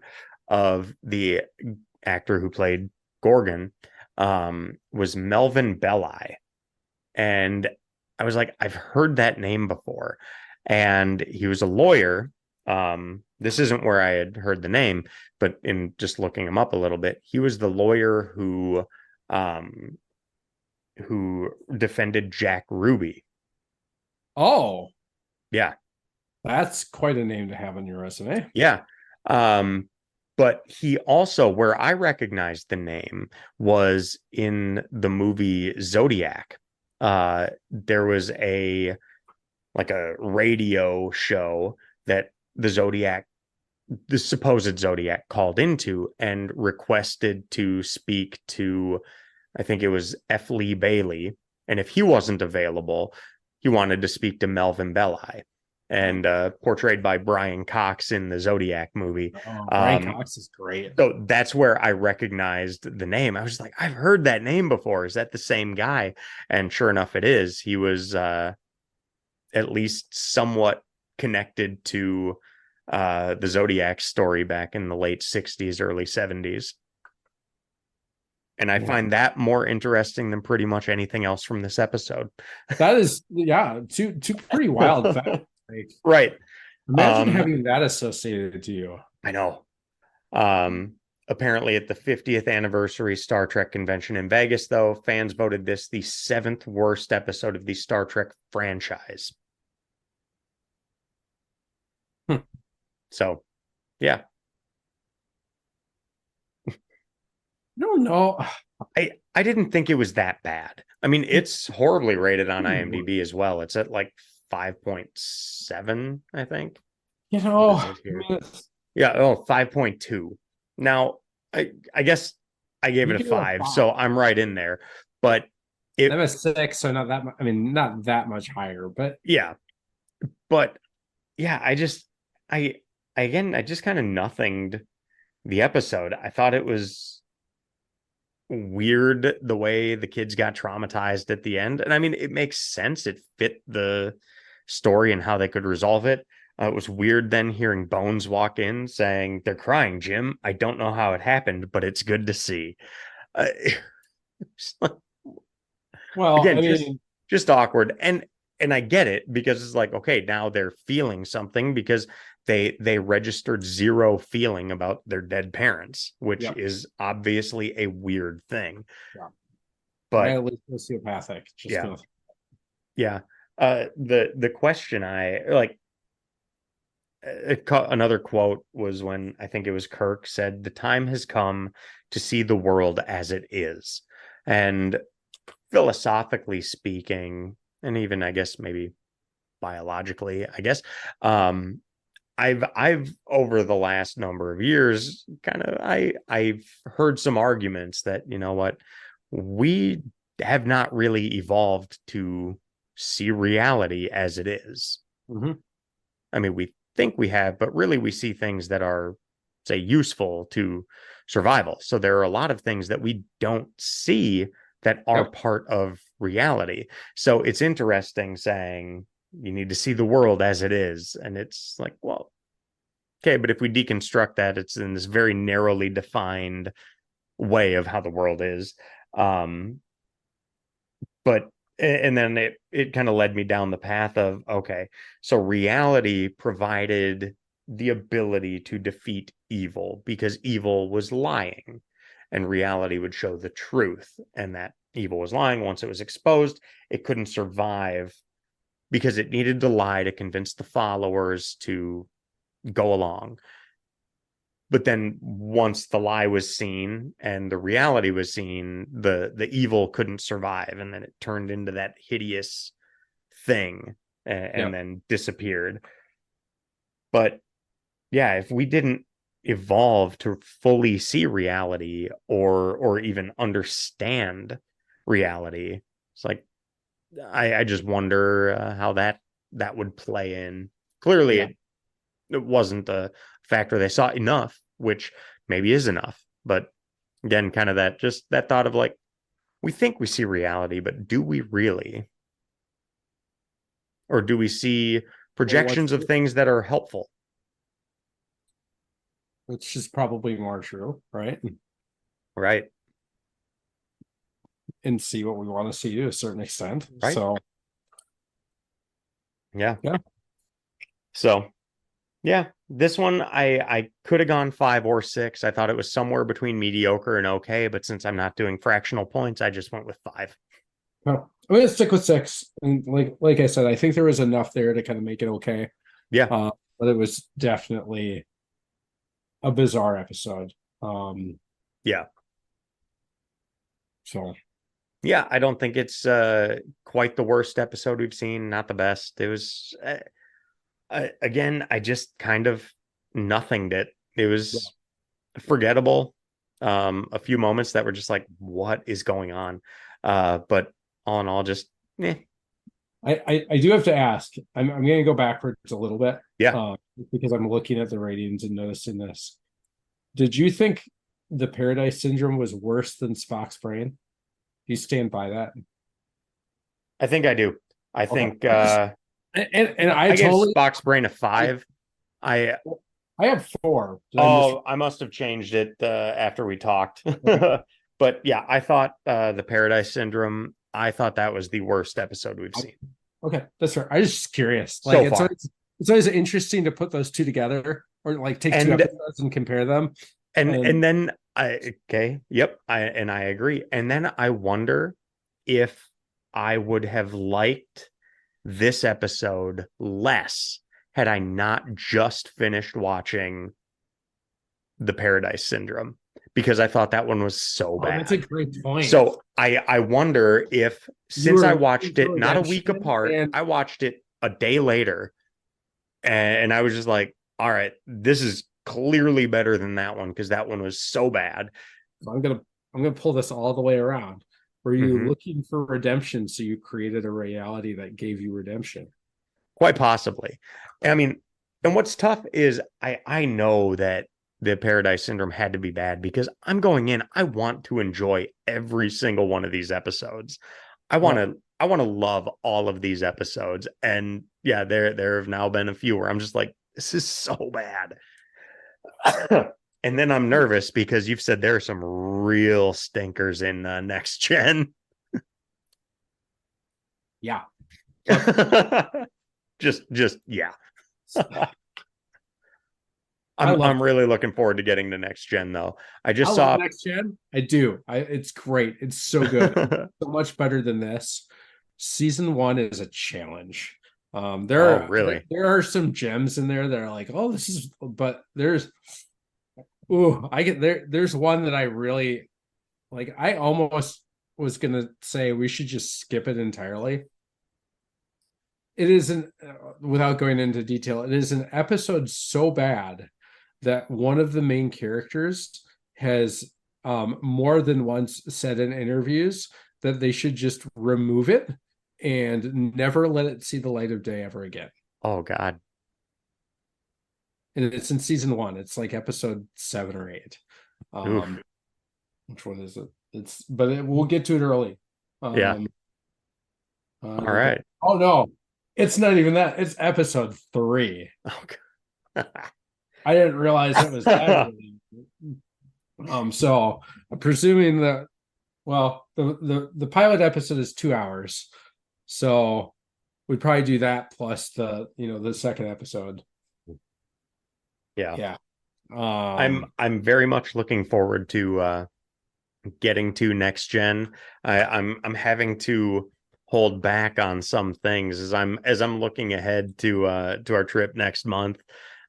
of the actor who played Gorgon, was Melvin Belli. And I was like, I've heard that name before. And he was a lawyer, This isn't where I had heard the name, but in just looking him up a little bit, he was the lawyer um, who defended Jack Ruby. Oh, Yeah, that's quite a name to have on your resume. yeah. Um, but he also, where I recognized the name was in the movie Zodiac. There was a radio show that the supposed Zodiac called into and requested to speak to, I think it was F. Lee Bailey. And if he wasn't available, he wanted to speak to Melvin Belli, and portrayed by Brian Cox in the Zodiac movie. Oh, Brian Um, Cox is great. so that's where I recognized the name. I was like, I've heard that name before. Is that the same guy? And sure enough, it is. He was at least somewhat connected to the Zodiac story back in the late 60s, early 70s. And I Yeah. find that more interesting than pretty much anything else from this episode. That is, yeah, two pretty wild facts. Like, Right. imagine having that associated to you. I know. Apparently, at the 50th anniversary Star Trek convention in Vegas, though, fans voted this the seventh worst episode of the Star Trek franchise. So, yeah. No, no. I didn't think it was that bad. I mean, it's horribly rated on IMDb as well. It's at like 5.7, I think. You know, I mean, yeah, 5.2. Now, I guess I gave it a 5, so I'm right in there. But I'm a 6, so not that much. I mean, not that much higher, but yeah. But yeah, I just kind of nothinged the episode. I thought it was weird the way the kids got traumatized at the end. And I mean, it makes sense. It fit the story and how they could resolve it. It was weird then hearing Bones walk in saying, "They're crying, Jim. I don't know how it happened, but it's good to see." well, Again, I mean, just awkward. And I get it, because it's like, okay, now they're feeling something because they registered zero feeling about their dead parents, which yeah, is obviously a weird thing. yeah. But Mildly sociopathic. Just yeah, gonna... yeah. The question I like, another quote was when I think it was Kirk said, "The time has come to see the world as it is." And philosophically speaking, and even I guess maybe biologically, I guess, I've over the last number of years kind of I've heard some arguments that, you know what, we have not really evolved to see reality as it is. Mm-hmm. I mean, we think we have, but really we see things that are, say, useful to survival. So there are a lot of things that we don't see that are Yep. part of reality. So it's interesting saying you need to see the world as it is. And it's like, well, okay, but if we deconstruct that, it's in this very narrowly defined way of how the world is. Um, but and then it kind of led me down the path of, okay, so reality provided the ability to defeat evil because evil was lying, and reality would show the truth, and that evil was lying. Once it was exposed, it couldn't survive because it needed to lie to convince the followers to go along. But then once the lie was seen and the reality was seen, the evil couldn't survive, and then it turned into that hideous thing, and Yep. then disappeared. But yeah, if we didn't evolve to fully see reality or even understand reality, it's like I just wonder how that would play in. Clearly, Yeah. it wasn't a factor they saw enough, which maybe is enough. But again, kind of that thought of like, we think we see reality, but do we really? Or do we see Well, what's projections of things that are helpful? which is probably more true, right? Right. And see what we want to see to a certain extent. Right. So Yeah. yeah. So Yeah, this one I could have gone 5 or 6. I thought it was somewhere between mediocre and okay, but since I'm not doing fractional points, I just went with 5. Oh, I'm gonna stick with 6. And like I said, I think there was enough there to kind of make it okay. Yeah, But it was definitely a bizarre episode. Um, yeah, so yeah. I don't think it's quite the worst episode we've seen. Not the best. It was again. I just kind of nothinged it. It yeah. was forgettable. A few moments that were just like, what is going on? But all in all, just eh, I do have to ask. I'm gonna go backwards a little bit, yeah. uh, because I'm looking at the ratings and noticing this. Did you think the Paradise Syndrome was worse than Spock's brain? Do you stand by that? I think I do. I Okay. think And I I gave totally Spock's brain a 5. I I have 4. Did I miss? Oh, I must have changed it after we talked. Okay. But yeah, I thought the Paradise Syndrome, I thought that was the worst episode we've seen Okay, that's fair. I was just curious. Like so far. it's always interesting to put those two together or like take two And episodes and compare them. and And then yep, I agree. And then I wonder if I would have liked this episode less had I not just finished watching the Paradise Syndrome because I thought that one was so oh, that's a bad. great point. So I wonder if You since I were looking watched for it not a week redemption, apart, and I watched it a day later and I was just like, all right, this is clearly better than that one because that one was so bad. so I'm gonna pull this all the way around. Were you Mm-hmm. looking for redemption, so you created a reality that gave you redemption? Quite possibly. I mean, and what's tough is I know that the Paradise Syndrome had to be bad because I'm going in. I want to enjoy every single one of these episodes. Oh, I want to love all of these episodes. And yeah, there have now been a few where I'm just like, this is so bad. And then I'm nervous because you've said there are some real stinkers in next gen. yeah. Just yeah. I love I'm really looking forward to getting to next gen though. I I just love saw next gen. I do. It's great. It's so good. It's so much better than this. Season 1 is a challenge. Oh, really? There are some gems in there that are like, oh, this is, but there's, ooh, I get there. There's one that I really like. I almost was gonna say we should just skip it entirely. It isn't, without going into detail. It is an episode so bad that one of the main characters has more than once said in interviews that they should just remove it and never let it see the light of day ever again. Oh God. And it's in season 1. It's like episode 7 or 8. Oof. Which one is it? We'll get to it early. Yeah. Um, All right. oh no, it's not even that. It's episode 3. Oh, God. I didn't realize it was that early. So I'm presuming that, well, the pilot episode is 2 hours, so we'd probably do that plus the second episode. Yeah. Yeah. I'm very much looking forward to getting to next gen. I'm having to hold back on some things as I'm looking ahead to our trip next month.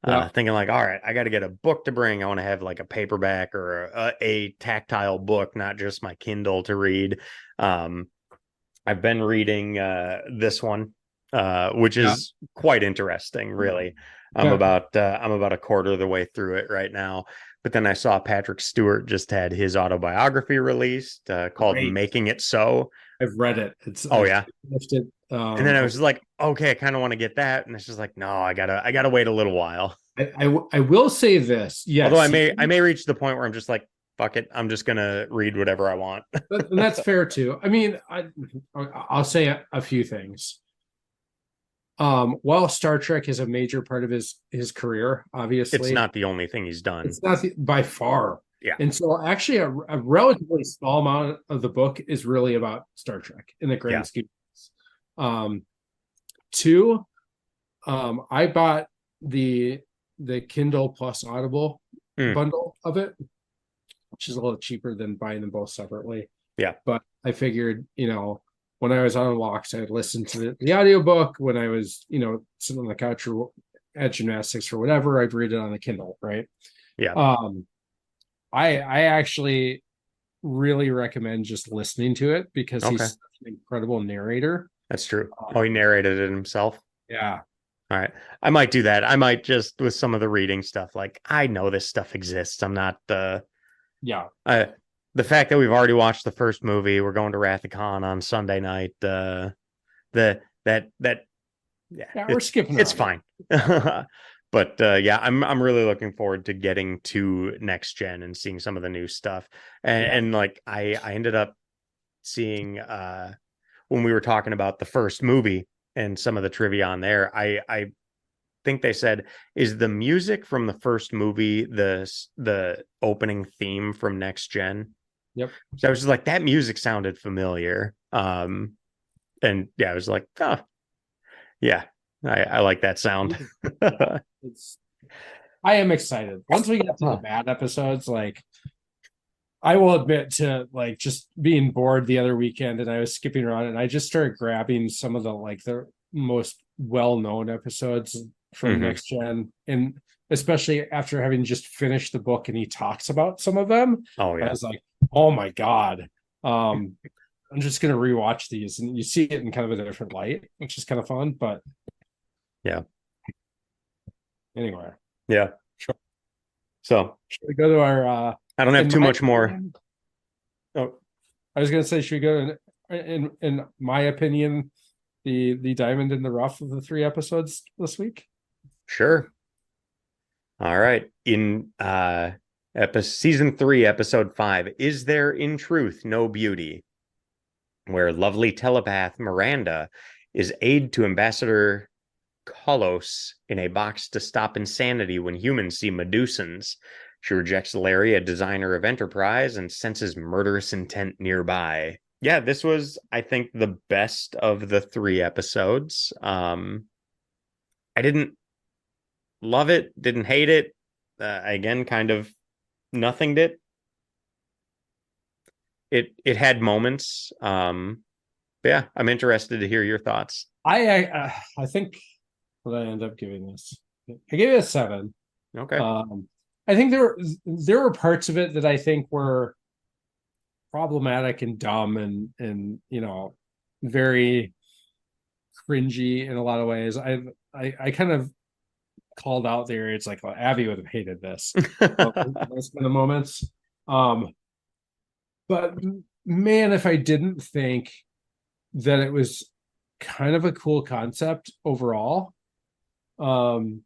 Yeah. Thinking like, all right, I got to get a book to bring. I want to have like a paperback or a tactile book, not just my Kindle to read. Um, I've been reading this one, which Yeah. is quite interesting, really. Yeah. I'm about a quarter of the way through it right now. But then I saw Patrick Stewart just had his autobiography released called Great. "Making It So." I've read it. Oh I've yeah, finished it. and then I was like, okay, I kind of want to get that, and it's just like, no, I gotta wait a little while. I will say this. Although Yes, I may reach the point where I'm just like, fuck it, I'm just gonna read whatever I want. and that's fair too. I mean, I'll say a few things. While Star Trek is a major part of his career, It's obviously, not the only thing he's done. it's not by far. Yeah, And so, actually, a relatively small amount of the book is really about Star Trek in the yeah, grand scheme. Um, Two, I bought the the Kindle plus Audible Mm, bundle of it, which is a little cheaper than buying them both separately. yeah. But I figured, when I was on walks, I'd listen to the audiobook. When I was, sitting on the couch or at gymnastics or whatever, I'd read it on the Kindle, right? Yeah. Um, I actually really recommend just listening to it because Okay. he's such an incredible narrator. That's true. Oh, he narrated it himself. Yeah. All right. I might do that. I might just with some of the reading stuff, like I know this stuff exists. I'm not Yeah. uh the fact that we've already watched the first movie, we're going to Wrath of Khan on Sunday night. The that yeah, Yeah. We're skipping it's around it. fine. But yeah, I'm really looking forward to getting to next gen and seeing some of the new stuff. And like I ended up seeing when we were talking about the first movie and some of the trivia on there, I think they said, is the music from the first movie the opening theme from Next Gen? Yep. So I was just like, that music sounded familiar. And yeah, I was like, oh, yeah, I like that sound. It's I am excited. Once we get to the bad episodes, like I will admit to like just being bored the other weekend and I was skipping around and I just started grabbing some of the most well-known episodes from Mhm. Next Gen. And especially after having just finished the book and he talks about some of them, Oh I yeah, was like, oh my God. I'm just gonna rewatch these and you see it in kind of a different light, which is kind of fun. But yeah, anyway, yeah. should So we go to our I don't have in too my much more. opinion, oh, I was gonna say, should we go in my opinion, the diamond in the rough of the three episodes this week? Sure. All right. In season 3, episode 5, Is There in Truth No Beauty? Where lovely telepath Miranda is aide to Ambassador Kolos in a box to stop insanity when humans see Medusans. She rejects Larry, a designer of Enterprise, and senses murderous intent nearby. Yeah, this was, I think, the best of the 3 episodes. I didn't love it, didn't hate it. Again, kind of nothinged it. It had moments. Yeah, I'm interested to hear your thoughts. I think what I end up giving this, I gave it a 7. Okay. I think there were parts of it that I think were problematic and dumb and very cringy in a lot of ways. I kind of called out there. It's like, well, Abby would have hated this. Those kind of moments. Um, but man, if I didn't think that it was kind of a cool concept overall, and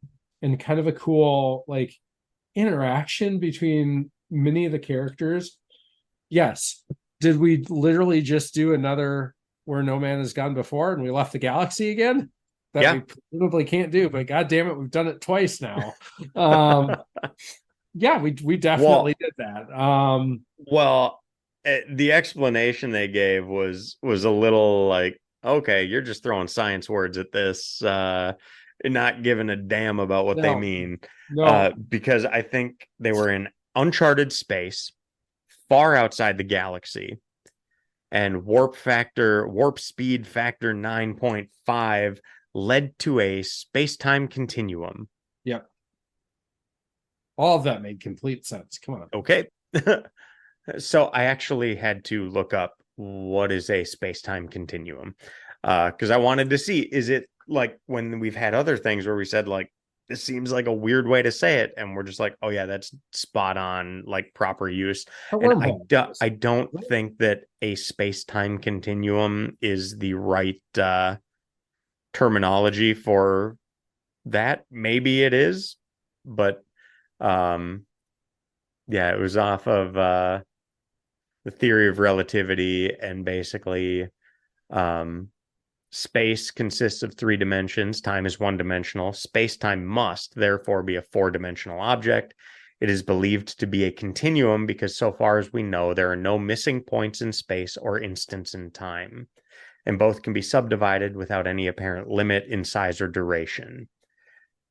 kind of a cool like interaction between many of the characters. Yes. Did we literally just do another Where No Man Has Gone Before and we left the galaxy again? That Yeah. we probably can't do, but god damn it, we've done it twice now. Um, yeah, we definitely Well, did that. well, the explanation they gave was a little like, okay, you're just throwing science words at this, and not giving a damn about what they No, mean. no, Because I think they were in uncharted space, far outside the galaxy, and warp speed factor 9.5 led to a space-time continuum. yeah, all of that made complete sense. Come on. Okay. So I actually had to look up what is a space-time continuum. Because I wanted to see, is it like when we've had other things where we said like this seems like a weird way to say it, and we're just like, oh yeah, that's spot on, like proper use. A And wormhole. I don't think that a space-time continuum is the right terminology for that. Maybe it is, but um yeah, it was off of the theory of relativity, and basically um space consists of 3 dimensions. Time is one-dimensional. Space-time must therefore be a 4-dimensional object. It is believed to be a continuum because so far as we know, there are no missing points in space or instants in time, and both can be subdivided without any apparent limit in size or duration.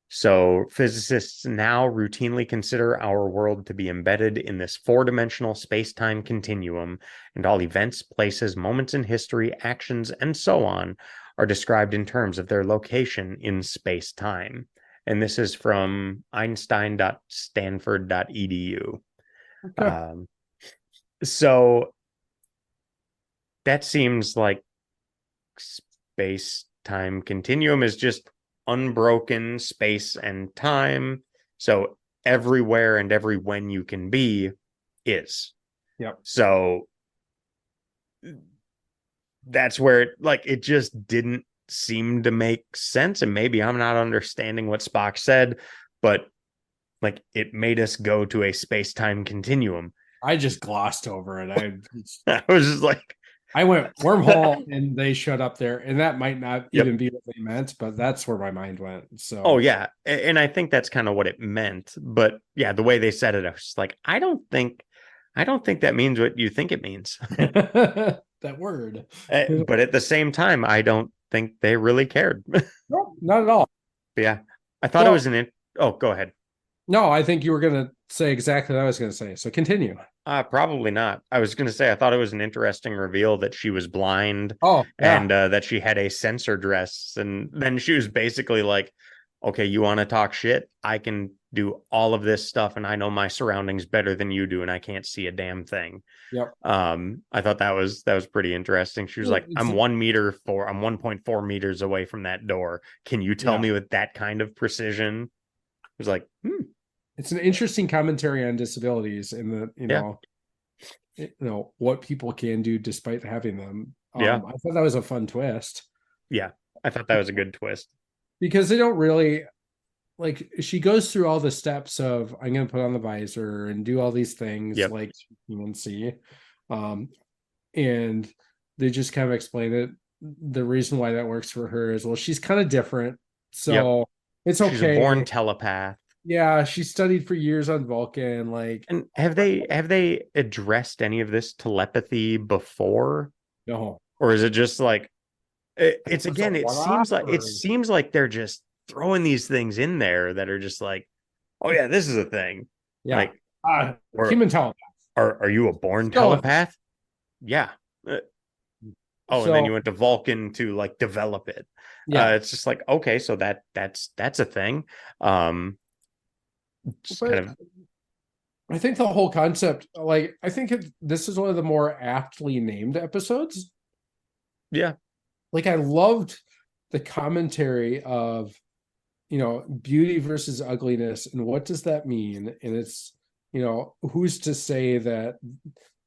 So, physicists now routinely consider our world to be embedded in this four-dimensional space-time continuum, and all events, places, moments in history, actions, and so on are described in terms of their location in space-time. And this is from einstein.stanford.edu. Okay. So that seems like space-time continuum is just unbroken space and time. So everywhere and every when you can be is. Yep. So that's where it just didn't seem to make sense. And maybe I'm not understanding what Spock said, but like it made us go to a space-time continuum. I just glossed over it. I was just like, I went wormhole and they showed up there, and that might not yep. even be what they meant, but that's where my mind went. So, oh yeah, and I think that's kind of what it meant. But yeah, the way they said it, I was just like, I don't think that means what you think it means. that word. But at the same time, I don't think they really cared. No, not at all. But yeah, I thought it Well, was oh, go ahead. no, I think you were going to say exactly what I was going to say. So continue. Probably not. I was going to say I thought it was an interesting reveal that she was blind Oh, yeah. and that she had a sensor dress, and then she was basically like, "Okay, you want to talk shit? I can do all of this stuff, and I know my surroundings better than you do, and I can't see a damn thing." Yep. I thought that was pretty interesting. She was like, It's, I'm 1.4 meters away from that door. Can you tell yeah. me with that kind of precision? I was like, It's an interesting commentary on disabilities and yeah, what people can do despite having them. yeah, I thought that was a fun twist yeah. I thought that was a good twist. because they don't really like she goes through all the steps of I'm going to put on the visor and do all these things Yep, like you can see, and they just kind of explain it. The reason why that works for her is well she's kind of different, yep. so it's She's a born okay. telepath. Yeah, she studied for years on Vulcan. Like, And have they addressed any of this telepathy before, no, or is it just like it's was a again? one-off It or seems like they're just throwing these things in there that are just like, oh yeah, this is a thing. yeah, Like, or human telepath. are you a born So, telepath? Yeah. Oh, and then so you went to Vulcan to like develop it. yeah, It's just like, okay, so that's a thing. Um, just but kind of I think the whole concept, like, I think this is one of the more aptly named episodes. yeah, Like, I loved the commentary of, beauty versus ugliness and what does that mean? And it's, who's to say that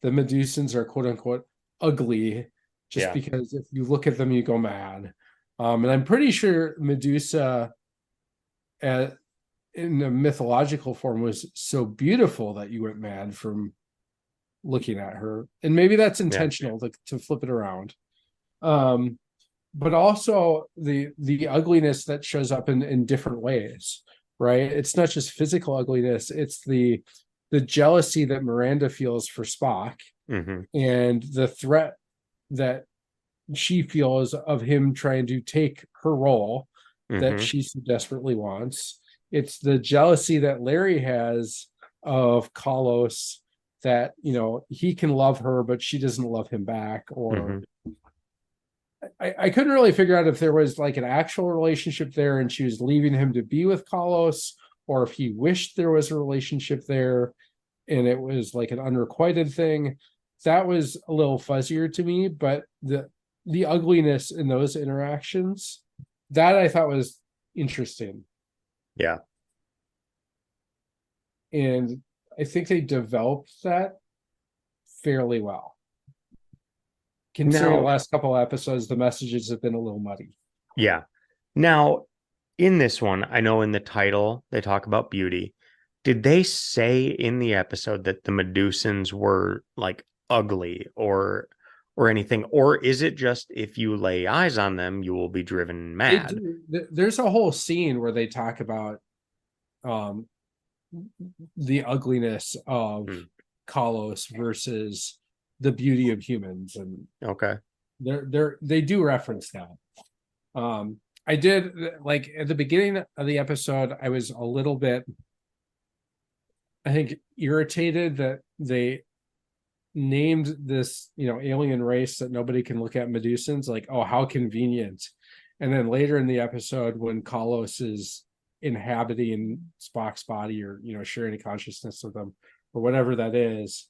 the Medusans are quote unquote ugly just yeah, because if you look at them, you go mad. And I'm pretty sure Medusa at, in a mythological form was so beautiful that you went mad from looking at her, and maybe that's yeah, intentional to flip it around. um but also the ugliness that shows up in different ways, right? It's not just physical ugliness, it's the jealousy that Miranda feels for Spock hmm and the threat that she feels of him trying to take her role that hmm she so desperately wants. It's the jealousy that Larry has of Kalos, that he can love her but she doesn't love him back. Or hmm I couldn't really figure out if there was like an actual relationship there and she was leaving him to be with Kalos, or if he wished there was a relationship there and it was like an unrequited thing. That was a little fuzzier to me, but the ugliness in those interactions, that I thought was interesting. yeah. And I think they developed that fairly well. Considering the Now, last couple of episodes, the messages have been a little muddy. yeah. Now, in this one, I know in the title they talk about beauty. Did they say in the episode that the Medusans were like ugly or anything? Or is it just if you lay eyes on them, you will be driven They mad? do. There's a whole scene where they talk about um, the ugliness of Hmm. Kalos versus the beauty of humans, and Okay. they do reference that. I did, like, at the beginning of the episode, I was a little bit, I think, irritated that they named this, alien race that nobody can look at Medusans, like, oh, how convenient. And then later in the episode, when Kalos is inhabiting Spock's body, or sharing a consciousness with them, or whatever that is,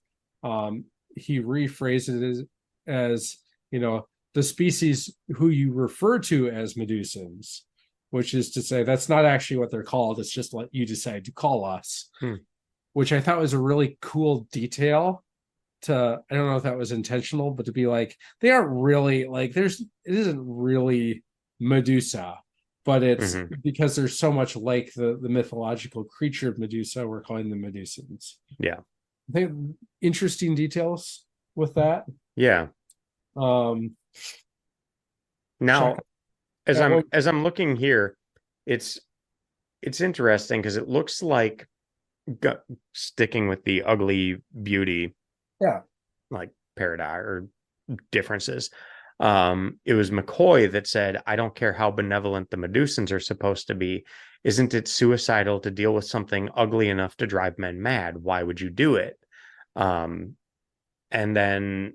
he rephrases it as, the species who you refer to as Medusans, which is to say that's not actually what they're called. It's just what you decide to call us, which I thought was a really cool detail. I don't know if that was intentional, but to be like, they aren't really like, it isn't really Medusa, but it's because there's so much like the mythological creature of Medusa, we're calling them Medusans. Yeah. I think interesting details with that. Yeah. Now, as I'm looking here, it's interesting because it looks like, sticking with the ugly beauty, like paradox or differences. It was McCoy that said, "I don't care how benevolent the Medusans are supposed to be. Isn't it suicidal to deal with something ugly enough to drive men mad? Why would you do it?" And then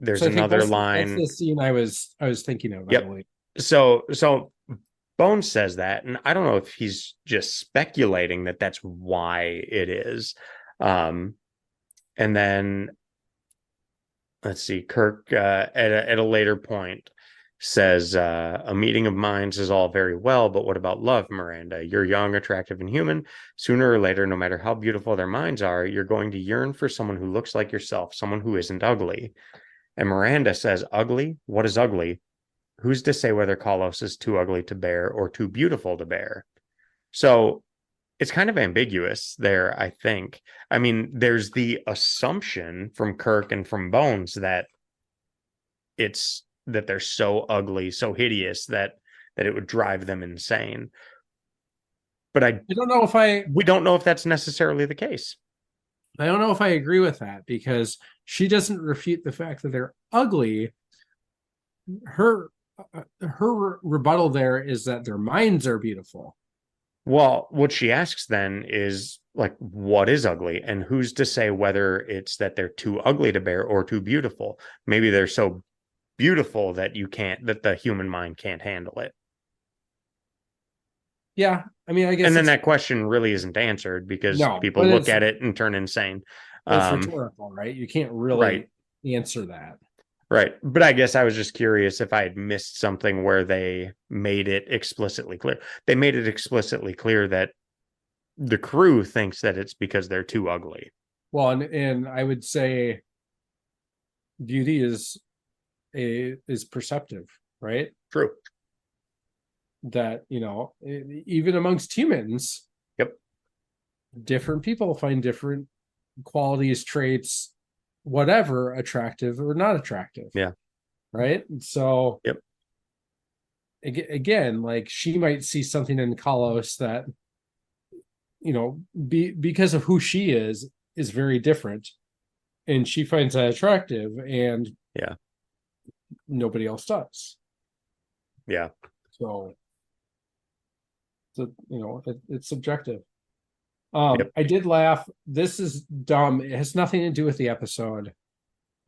there's another line. That's the scene I was thinking of. Yep. So Bones says that, and I don't know if he's just speculating that that's why it is. And then let's see, Kirk at a later point says, "A meeting of minds is all very well, but what about love, Miranda? You're young, attractive, and human. Sooner or later, no matter how beautiful their minds are, you're going to yearn for someone who looks like yourself, someone who isn't ugly." And Miranda says, "Ugly? What is ugly? Who's to say whether Kalos is too ugly to bear or too beautiful to bear?" So it's kind of ambiguous there, I think. I mean, there's the assumption from Kirk and from Bones that they're so ugly, so hideous that it would drive them insane. But we don't know if that's necessarily the case. I don't know if I agree with that, because she doesn't refute the fact that they're ugly. Her rebuttal there is that their minds are beautiful. Well, what she asks then is, like, what is ugly? And who's to say whether it's that they're too ugly to bear or too beautiful? Maybe they're so beautiful that the human mind can't handle it. Yeah, I mean, I guess. And then that question really isn't answered because people look at it and turn insane. It's rhetorical, right? You can't really answer that. Right. But I guess I was just curious if I had missed something where they made it explicitly clear. They made it explicitly clear that the crew thinks that it's because they're too ugly. Well, and I would say beauty is perceptive, right? True. That, even amongst humans, different people find different qualities, traits, whatever, attractive or not attractive. Yeah. Right. So again, like, she might see something in Kalos that, because of who she is very different, and she finds that attractive, and nobody else does. Yeah. So it's subjective. I did laugh. This is dumb. It has nothing to do with the episode.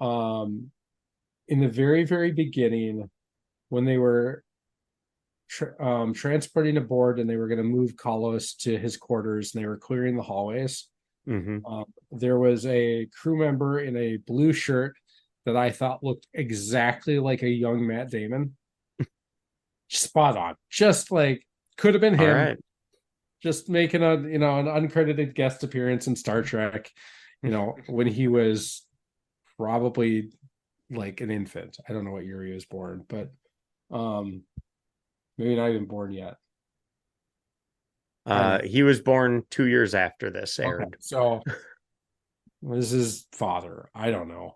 In the very, very beginning, when they were transporting aboard and they were going to move Kalos to his quarters and they were clearing the hallways, there was a crew member in a blue shirt that I thought looked exactly like a young Matt Damon. Spot on. Just like, could have been him. All right. Just making an uncredited guest appearance in Star Trek, when he was probably like an infant. I don't know what year he was born, but maybe not even born yet. He was born 2 years after this aired. Okay, so this is father. I don't know.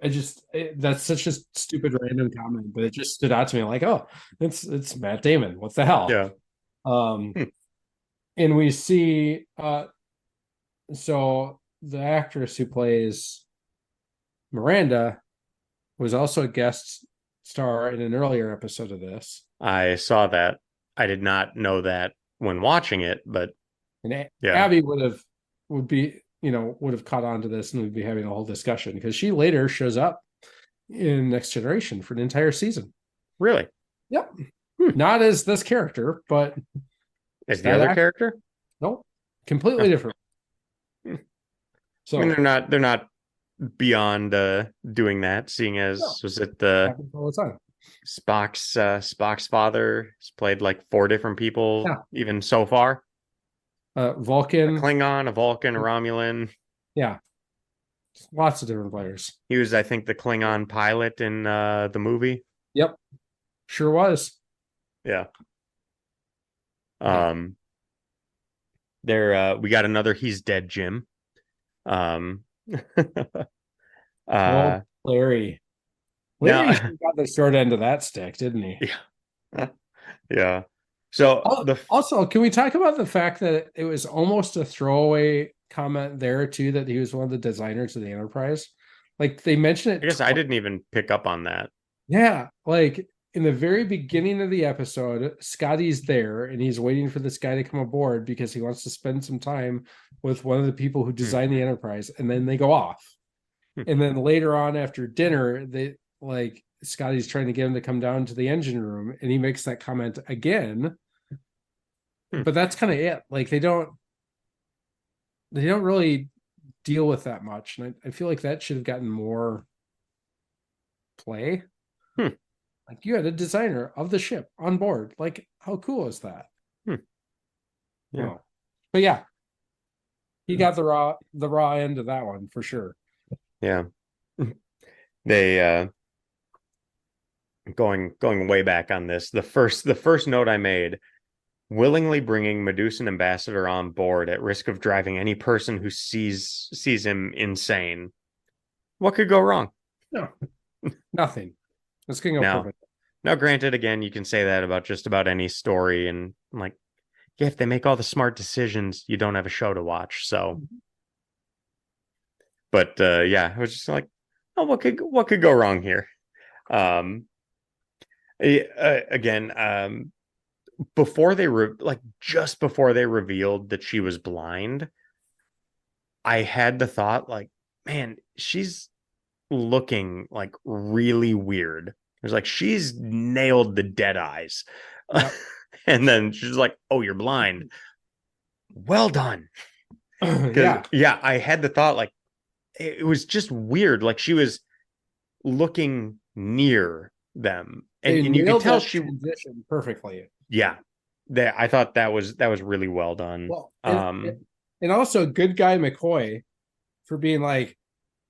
That's such a stupid random comment, but it just stood out to me, like, oh, it's Matt Damon. What the hell? Yeah. And we see so the actress who plays Miranda was also a guest star in an earlier episode of this. I saw that. I did not know that when watching it, but And yeah. Abby would have caught on to this, and we'd be having a whole discussion because she later shows up in Next Generation for an entire season. Really? Yep. Not as this character, but as the other character? Nope. Completely different. So I mean, they're not beyond doing that, seeing as was it the all the time. Spock's father has played like 4 different people even so far. Vulcan, a Klingon, a Vulcan, a Romulan. Yeah, lots of different players. He was, I think, the Klingon pilot in the movie. Yep, sure was. Yeah. There we got another He's Dead Jim. Larry now, got the short end of that stick, didn't he? Yeah. Yeah. So also, can we talk about the fact that it was almost a throwaway comment there too, that he was one of the designers of the Enterprise? Like they mentioned it. I guess I didn't even pick up on that. Yeah, like in the very beginning of the episode, Scotty's there and he's waiting for this guy to come aboard because he wants to spend some time with one of the people who designed the Enterprise, and then they go off. And then later on after dinner, they like Scotty's trying to get him to come down to the engine room, and he makes that comment again. But that's kind of it. Like they don't really deal with that much. And I feel like that should have gotten more play. Like you had a designer of the ship on board. Like, how cool is that? Yeah. But yeah, he got the raw end of that one for sure. Yeah. They going way back on this. The first note I made, willingly bringing Medusan ambassador on board at risk of driving any person who sees him insane. What could go wrong? No. Nothing. It's going to go perfect. Now, granted, again, you can say that about just about any story, and like, yeah, if they make all the smart decisions, you don't have a show to watch. So, but yeah, I was just like, oh, what could go wrong here? Again, before they just before they revealed that she was blind, I had the thought like, man, she's looking like really weird. It was like she's nailed the dead eyes. Yep. And then she's like, oh, you're blind. Well done. Yeah, I had the thought like it was just weird. Like she was looking near them. And you could tell she transitioned perfectly. Yeah. I thought that was really well done. Well, and also good guy McCoy for being like,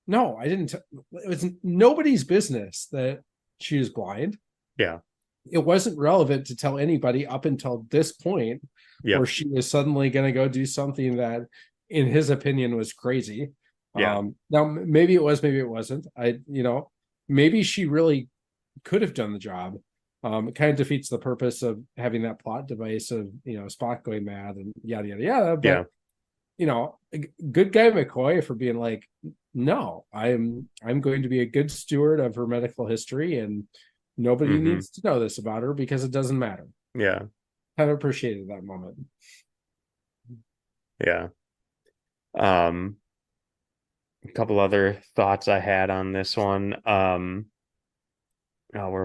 no, I didn't. It was nobody's business that she was blind. Yeah. It wasn't relevant to tell anybody up until this point where she was suddenly going to go do something that, in his opinion, was crazy. Yeah. Now, maybe it was, maybe it wasn't. Maybe she really could have done the job. It kind of defeats the purpose of having that plot device of, Spock going mad and yada, yada, yada. But, good guy McCoy for being like, no, I'm going to be a good steward of her medical history, and nobody needs to know this about her because it doesn't matter. Yeah. Kind of appreciated that moment. Yeah. A couple other thoughts I had on this one. Where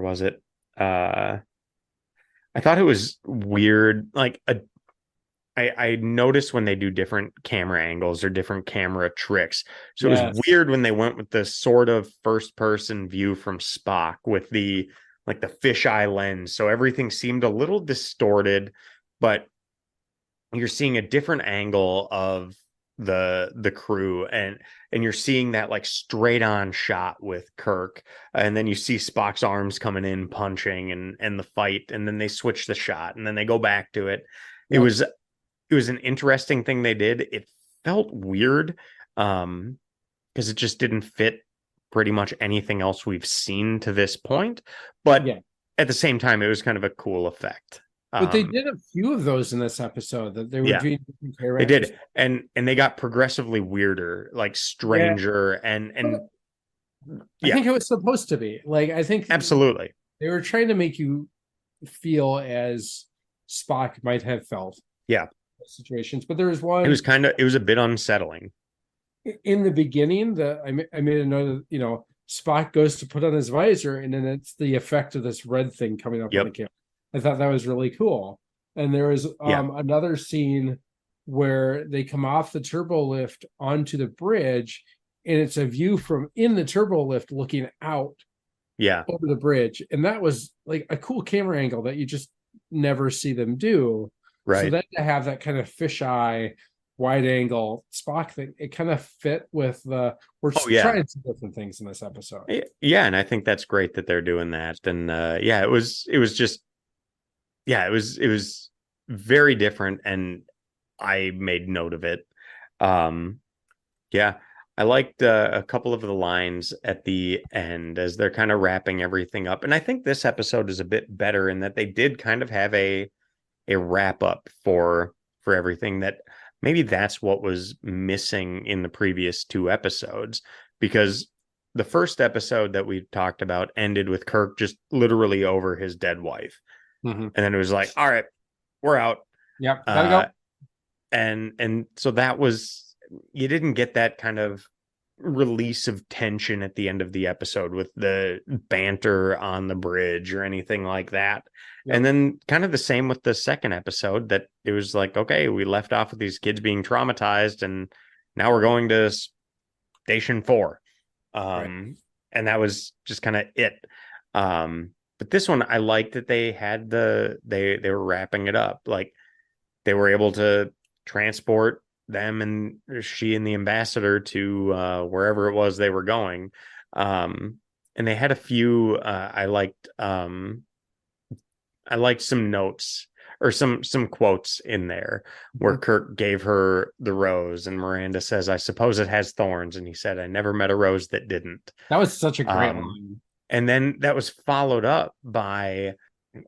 was it? I thought it was weird. Like I noticed when they do different camera angles or different camera tricks. So it was weird when they went with the sort of first person view from Spock with the fisheye lens. So everything seemed a little distorted, but you're seeing a different angle of the crew, and you're seeing that like straight on shot with Kirk, and then you see Spock's arms coming in punching and the fight, and then they switch the shot and then they go back to it. It was an interesting thing they did. It felt weird because it just didn't fit pretty much anything else we've seen to this point, but at the same time it was kind of a cool effect. But they did a few of those in this episode that they were doing different characters. They did, and they got progressively weirder, like stranger, and I Yeah, think it was supposed to be. Like, I think absolutely. they were trying to make you feel as Spock might have felt Yeah, in situations. But there was it was a bit unsettling. in the beginning that I made a note of, Spock goes to put on his visor, and then it's the effect of this red thing coming up on the Yep. camera. I thought that was really cool. And there was Yeah. another scene where they come off the turbo lift onto the bridge, and it's a view from in the turbo lift looking out Yeah. over the bridge. And that was like a cool camera angle that you just never see them do. So Right. then to have that kind of fisheye wide angle Spock thing, it kind of fit with we're Oh yeah. trying some different things in this episode. Yeah, and I think that's great that they're doing that. And yeah, it was just yeah, it was very different, and I made note of it. Um yeah, I liked a couple of the lines at the end as they're kind of wrapping everything up. And I think this episode is a bit better in that they did kind of have a wrap up for everything, that maybe that's what was missing in the previous two episodes, because the first episode that we talked about ended with Kirk just literally over his dead wife. Mm-hmm. And then it was like, all right, we're out. Yep, gotta uh go. and so that was, you didn't get that kind of release of tension at the end of the episode with the banter on the bridge or anything like that. And Yep. then kind of the same with the second episode, that it was like, okay, we left off with these kids being traumatized, and now we're going to station 4. Right. And that was just kind of it. But this one, I liked that they had they were wrapping it up. Like, they were able to transport them, and she and the ambassador, to wherever it was they were going. And they had a few I liked some notes, or some quotes in there, where Mhm. Kirk gave her the rose and Miranda says, I suppose it has thorns, and he said, I never met a rose that didn't. That was such a great um line. and then that was followed up by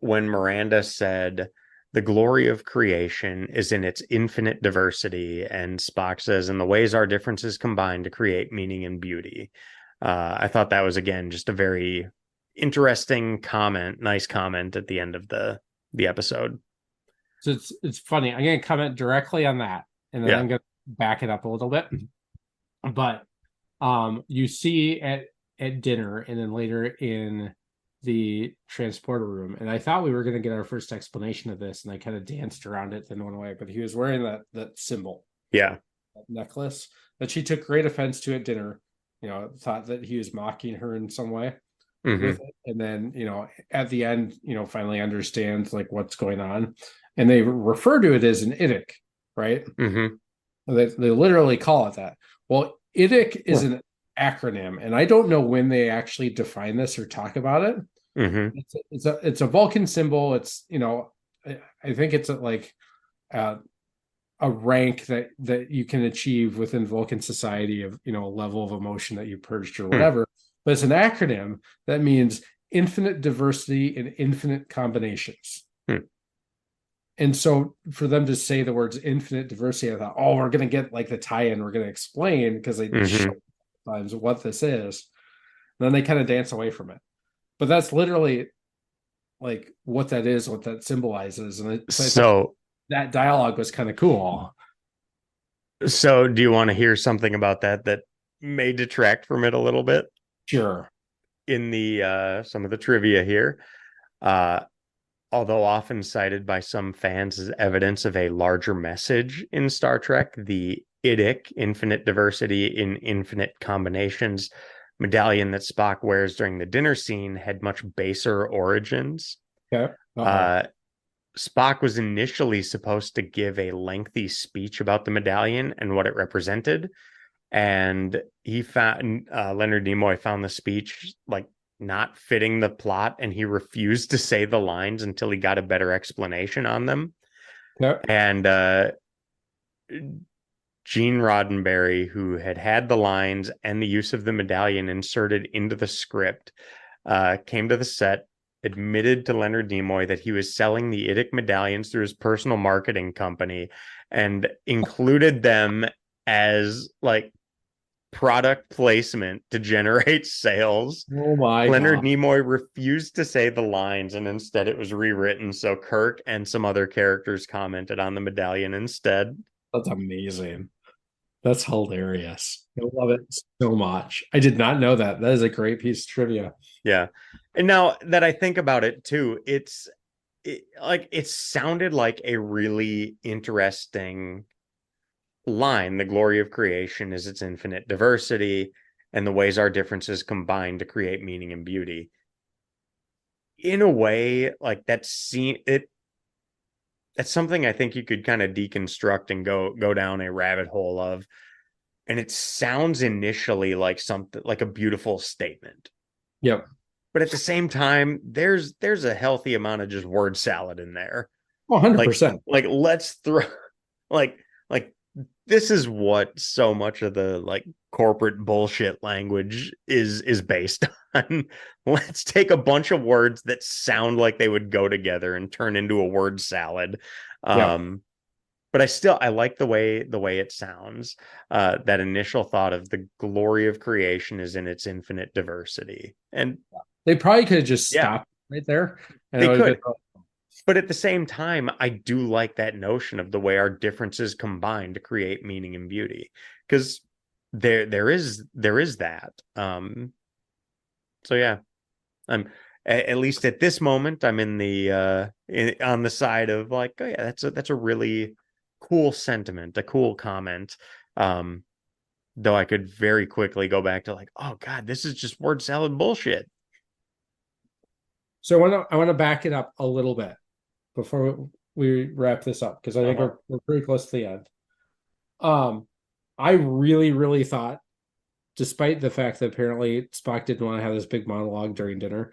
when Miranda said, the glory of creation is in its infinite diversity. And Spock says, in the ways our differences combine to create meaning and beauty. I thought that was, again, just a very interesting comment, nice comment at the end of the episode. So it's funny. I'm gonna comment directly on that, and then Yeah. I'm gonna back it up a little bit. But you see at dinner, and then later in the transporter room, and I thought we were going to get our first explanation of this, and I kind of danced around it, then went away. But he was wearing that symbol, Yeah. that necklace that she took great offense to at dinner. Thought that he was mocking her in some way with Mm-hmm. it, and then at the end, finally understands like what's going on, and they refer to it as an IDIC, right? Mm-hmm. They literally call it that. Well, IDIC is an acronym, and I don't know when they actually define this or talk about it. Mm-hmm. It's a Vulcan symbol. It's I think it's uh, a rank that you can achieve within Vulcan society of a level of emotion that you purged or Hmm. whatever. But it's an acronym that means infinite diversity and infinite combinations. Hmm. And so for them to say the words infinite diversity, I thought, oh, we're going to get like the tie-in. We're going to explain, because they show Mm-hmm. times what this is. And then they kind of dance away from it. But that's literally like what that is, what that symbolizes. So I thought So that dialogue was kind of cool. so do you want to hear something about that may detract from it a little bit? Sure. In the some of the trivia here, uh although often cited by some fans as evidence of a larger message in Star Trek, the IDIC, Infinite Diversity in Infinite Combinations, medallion that Spock wears during the dinner scene had much baser origins. Okay. Uh-oh. Uh, Spock was initially supposed to give a lengthy speech about the medallion and what it represented, and he found Leonard Nimoy found the speech like not fitting the plot, and he refused to say the lines until he got a better explanation on them. Okay. And Gene Roddenberry, who had the lines and the use of the medallion inserted into the script, came to the set, admitted to Leonard Nimoy that he was selling the IDIC medallions through his personal marketing company, and included them as like product placement to generate sales. Oh my Leonard God. Nimoy refused to say the lines, and instead it was rewritten. So Kirk and some other characters commented on the medallion instead. That's amazing. That's hilarious. I love it so much. I did not know that. That is a great piece of trivia. Yeah. And now that I think about it too, it sounded like a really interesting line. The glory of creation is its infinite diversity and the ways our differences combine to create meaning and beauty. In a way, like that's something I think you could kind of deconstruct and go down a rabbit hole of. And it sounds initially like something like a beautiful statement. Yep. But at the same time, there's a healthy amount of just word salad in there. 100%. Like let's throw like this is what so much of the like corporate bullshit language is based on. Let's take a bunch of words that sound like they would go together and turn into a word salad. Yep. But I like the way it sounds. That initial thought of the glory of creation is in its infinite diversity. And They probably could have just yeah, stopped right there, and it they would have could. been. But at the same time, I do like that notion of the way our differences combine to create meaning and beauty. Because there is that. So yeah, I'm at least at this moment, I'm in the on the side of like, oh yeah, that's a really cool sentiment, a cool comment. Though I could very quickly go back to like, oh God, this is just word salad bullshit. So I want to back it up a little bit before we wrap this up because I think we're pretty close to the end. I really, really thought, despite the fact that apparently Spock didn't want to have this big monologue during dinner,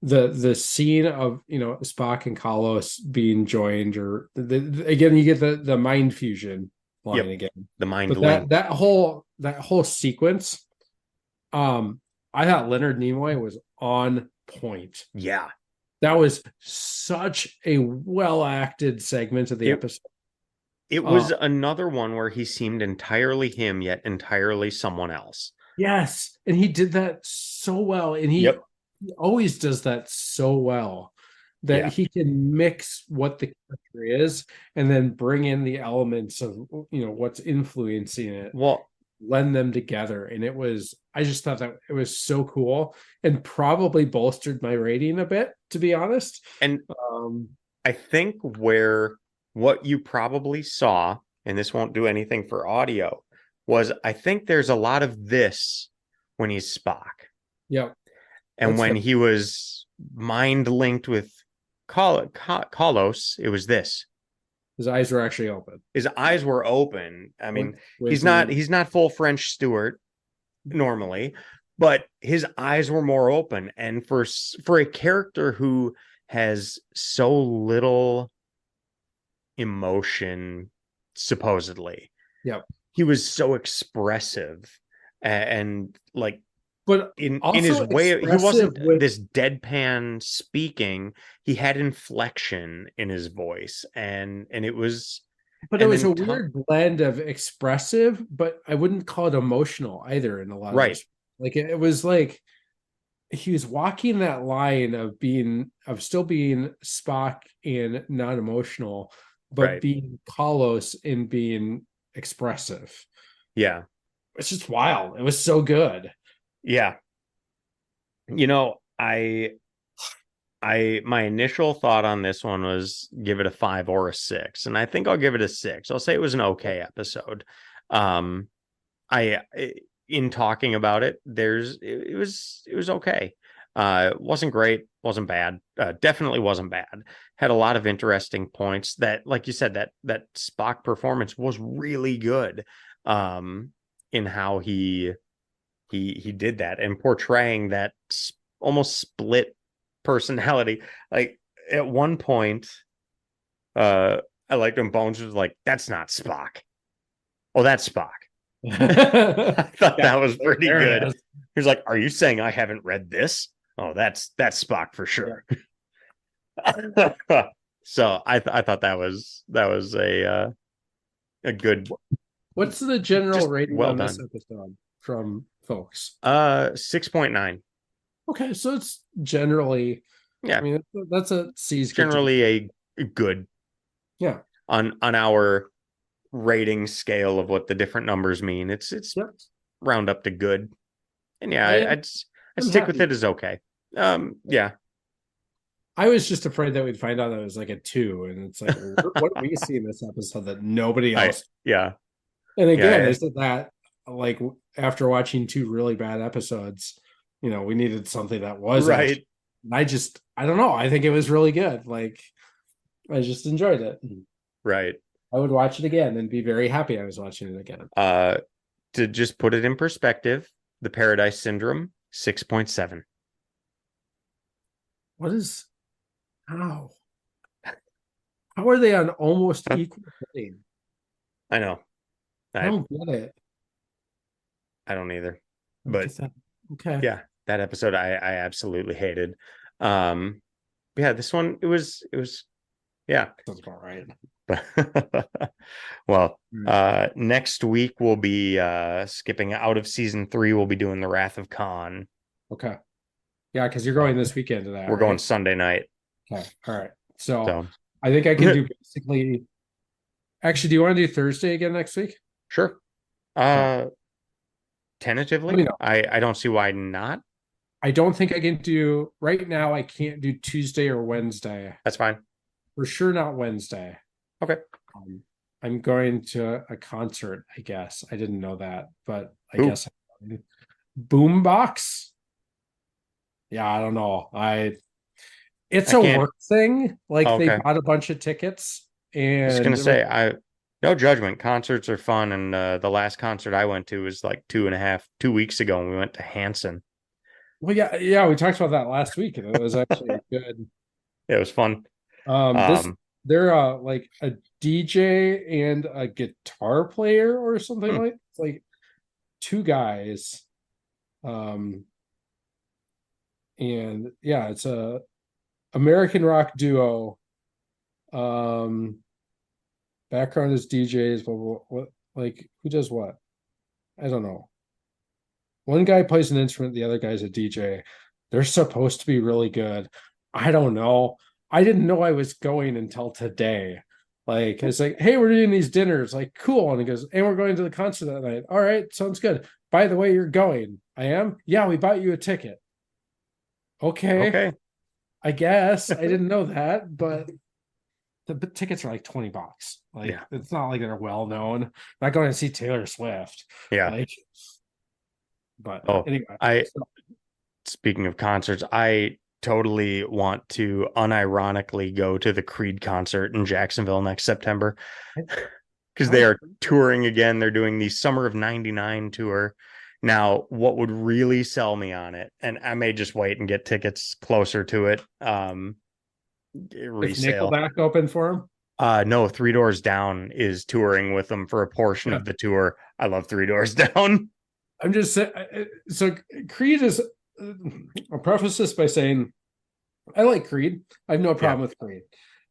the scene of Spock and Kalos being joined, or again you get the mind fusion line Yep, again, the mind but link. that whole sequence, I thought Leonard Nimoy was on point. Yeah, That was such a well acted segment of the it episode. it Uh, was another one where he seemed entirely him, yet entirely someone else. yes, and he did that so well, and Yep. he always does that so well that Yeah. he can mix what the character is and then bring in the elements of what's influencing it, Well, blend them together, and I just thought that it was so cool and probably bolstered my rating a bit, to be honest. and um I think where what you probably saw, and this won't do anything for audio, was I think there's a lot of this when he's Spock. yeah, And that's when fair. he was mind linked with Kalos, it was this. His eyes were actually open. His eyes were open. I With mean, with the he's not full French Stewart normally, but his eyes were more open. And for a character who has so little emotion, supposedly, yeah, he was so expressive and like but in his also way. He expressive wasn't with. this deadpan speaking. He had inflection in his voice, and it was. But it And was then a weird blend of expressive, but I wouldn't call it emotional either in a lot of right, respects. Like it was like he was walking that line of still being Spock and non-emotional, but right, being Kalos and being expressive. yeah, It's just wild. It was so good. yeah. I my initial thought on this one was give it a 5 or a 6, and I think I'll give it a 6. I'll say it was an okay episode. Um, I in talking about it, it was okay. Wasn't great, wasn't bad. Definitely wasn't bad. Had a lot of interesting points that, like you said, that Spock performance was really good. In how he did that and portraying that almost split personality. Like at one point, uh, I liked when Bones was like, "That's not Spock. Oh, that's Spock." I thought Yeah, that was pretty there it good. is. He was like, "Are you saying I haven't read this? Oh, that's Spock for Yeah. sure." So I thought that was a good What's the general Just rating well on this done. episode from folks? 6.9. Okay, so it's generally, I Yeah, mean, that's a C's get to be. generally a good Yeah. on our rating scale of what the different numbers mean. It's Yep. round up to good. And yeah, I am. I I'm stick with happy. it as okay. Yeah. I was just afraid that we'd find out that it was like a 2, and it's like, what do we see in this episode that nobody I else? yeah. And again, I Yeah. said that like after watching 2 really bad episodes, we needed something that was actually. Right. I don't know. I think it was really good. Like, I just enjoyed it. Right. I would watch it again and be very happy I was watching it again. To just put it in perspective, the Paradise Syndrome, 6.7. What is how? How are they on almost equal footing? I know. I I don't get it. I don't either. I don't But get that. Okay. yeah, that episode I absolutely hated. Yeah, this one it was yeah. That's about right. Well, next week we'll be skipping out of season 3. We'll be doing the Wrath of Khan. Okay. Yeah, because you're going this weekend to that, We're right? going Sunday night. Okay. All right. So So I think I can do basically. Actually, do you want to do Thursday again next week? sure. Okay. Tentatively, Let me know. I don't see why not. I don't think I can do right now. I can't do Tuesday or Wednesday. That's fine. For sure, not Wednesday. Okay. I'm going to a concert, I guess. I didn't know that, but I Ooh. guess Boombox. Yeah, I don't know. It's I a can't. work thing. Like they Okay. bought a bunch of tickets I was gonna and say no judgment. Concerts are fun, and the last concert I went to was like 2 weeks ago, and we went to Hanson. well, yeah, we talked about that last week, and it was actually good. It was fun. This Um, they're like a DJ and a guitar player or something hmm, like it's like 2 guys. Um, and yeah, it's a American rock duo. Um, background is DJs, but what like who does what? I don't know. One guy plays an instrument, the other guy's a DJ. They're supposed to be really good. I don't know. I didn't know I was going until today. Like it's like, hey, we're doing these dinners. Like, cool. And he goes, and we're going to the concert that night. All right, sounds good. By the way, you're going. I am. Yeah, we bought you a ticket. Okay, okay. I guess I didn't know that, but the tickets are like $20. Like, Yeah. it's not like they're well known. I'm not going to see Taylor Swift. Yeah. Like, but Oh, anyway, I so speaking of concerts, I totally want to unironically go to the Creed concert in Jacksonville next September because they oh, are touring again. They're doing the Summer of '99 tour. Now, what would really sell me on it, and I may just wait and get tickets closer to it, is resale. Nickelback open for him? No, Three Doors Down is touring with them for a portion Yeah. of the tour. I love Three Doors Down. I'm just saying. So Creed is. I'll preface this by saying I like Creed. I have no Yeah, problem with Creed.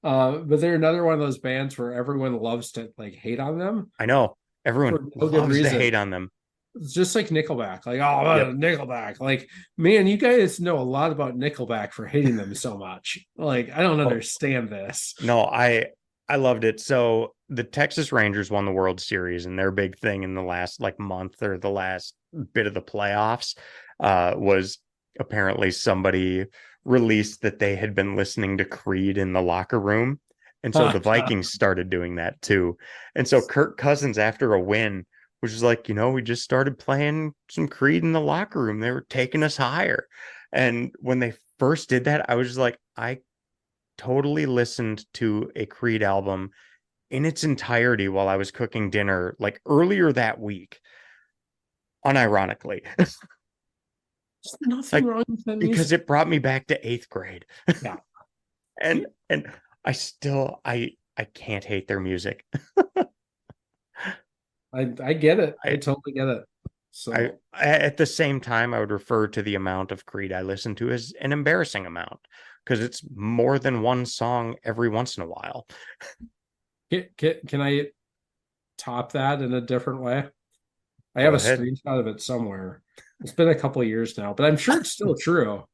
But they're another one of those bands where everyone loves to like hate on them I know. Everyone for no good loves to reason. hate on them. It's just like Nickelback. Like, Yep. oh, Nickelback. Like, man, you guys know a lot about Nickelback for hating them so much. Like, I don't Oh, understand this. no, I loved it. So the Texas Rangers won the World Series, and their big thing in the last like month or the last bit of the playoffs was apparently somebody released that they had been listening to Creed in the locker room. And so the Vikings started doing that too. And so Kirk Cousins, after a win, was just like, we just started playing some Creed in the locker room. They were taking us higher. And when they first did that, I was just like, I totally listened to a Creed album in its entirety while I was cooking dinner, like earlier that week, unironically. There's nothing Like, wrong with that because music. it brought me back to 8th grade. Yeah. And I still I can't hate their music. I get it. I I totally get it. I So at the same time I would refer to the amount of Creed I listen to as an embarrassing amount because it's more than one song every once in a while. can I top that in a different way. I Go have a ahead. screenshot of it somewhere. It's been a couple of years now, but I'm sure it's still true.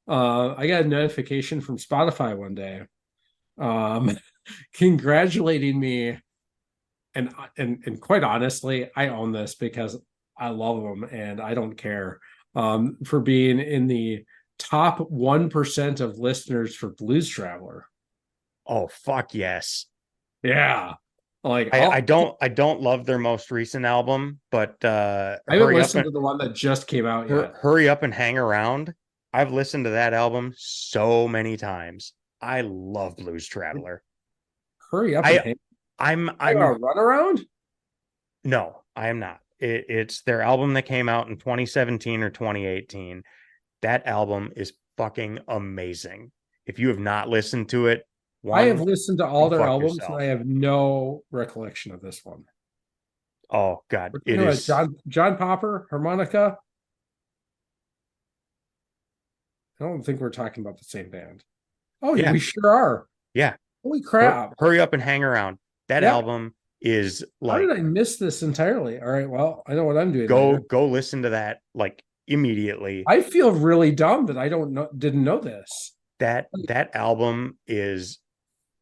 I got a notification from Spotify one day, um, congratulating me, and quite honestly, I own this because I love them and I don't care, for being in the top 1% of listeners for Blues Traveler. Oh, fuck yes. Yeah, like I don't love their most recent album, but I haven't listened to the one that just came out yet. hurry up and hang around. I've listened to that album so many times. I love Blues Traveler. Hurry up and I hang. I'm I got a I'm runaround. no, I am not. It's their album that came out in 2017 or 2018. That album is fucking amazing. If you have not listened to it, I have one, listened to go all their fuck albums and I yourself. have no recollection of this one. Oh God, We're it talking about is. John Popper, harmonica. I don't think we're talking about the same band. Oh, Yeah, we sure are. yeah. Holy crap. Hurry up and hang around. That Yep. album is How like did I miss this entirely? All right. Well, I know what I'm doing go later. go listen to that like immediately. I feel really dumb that I didn't know this. That album is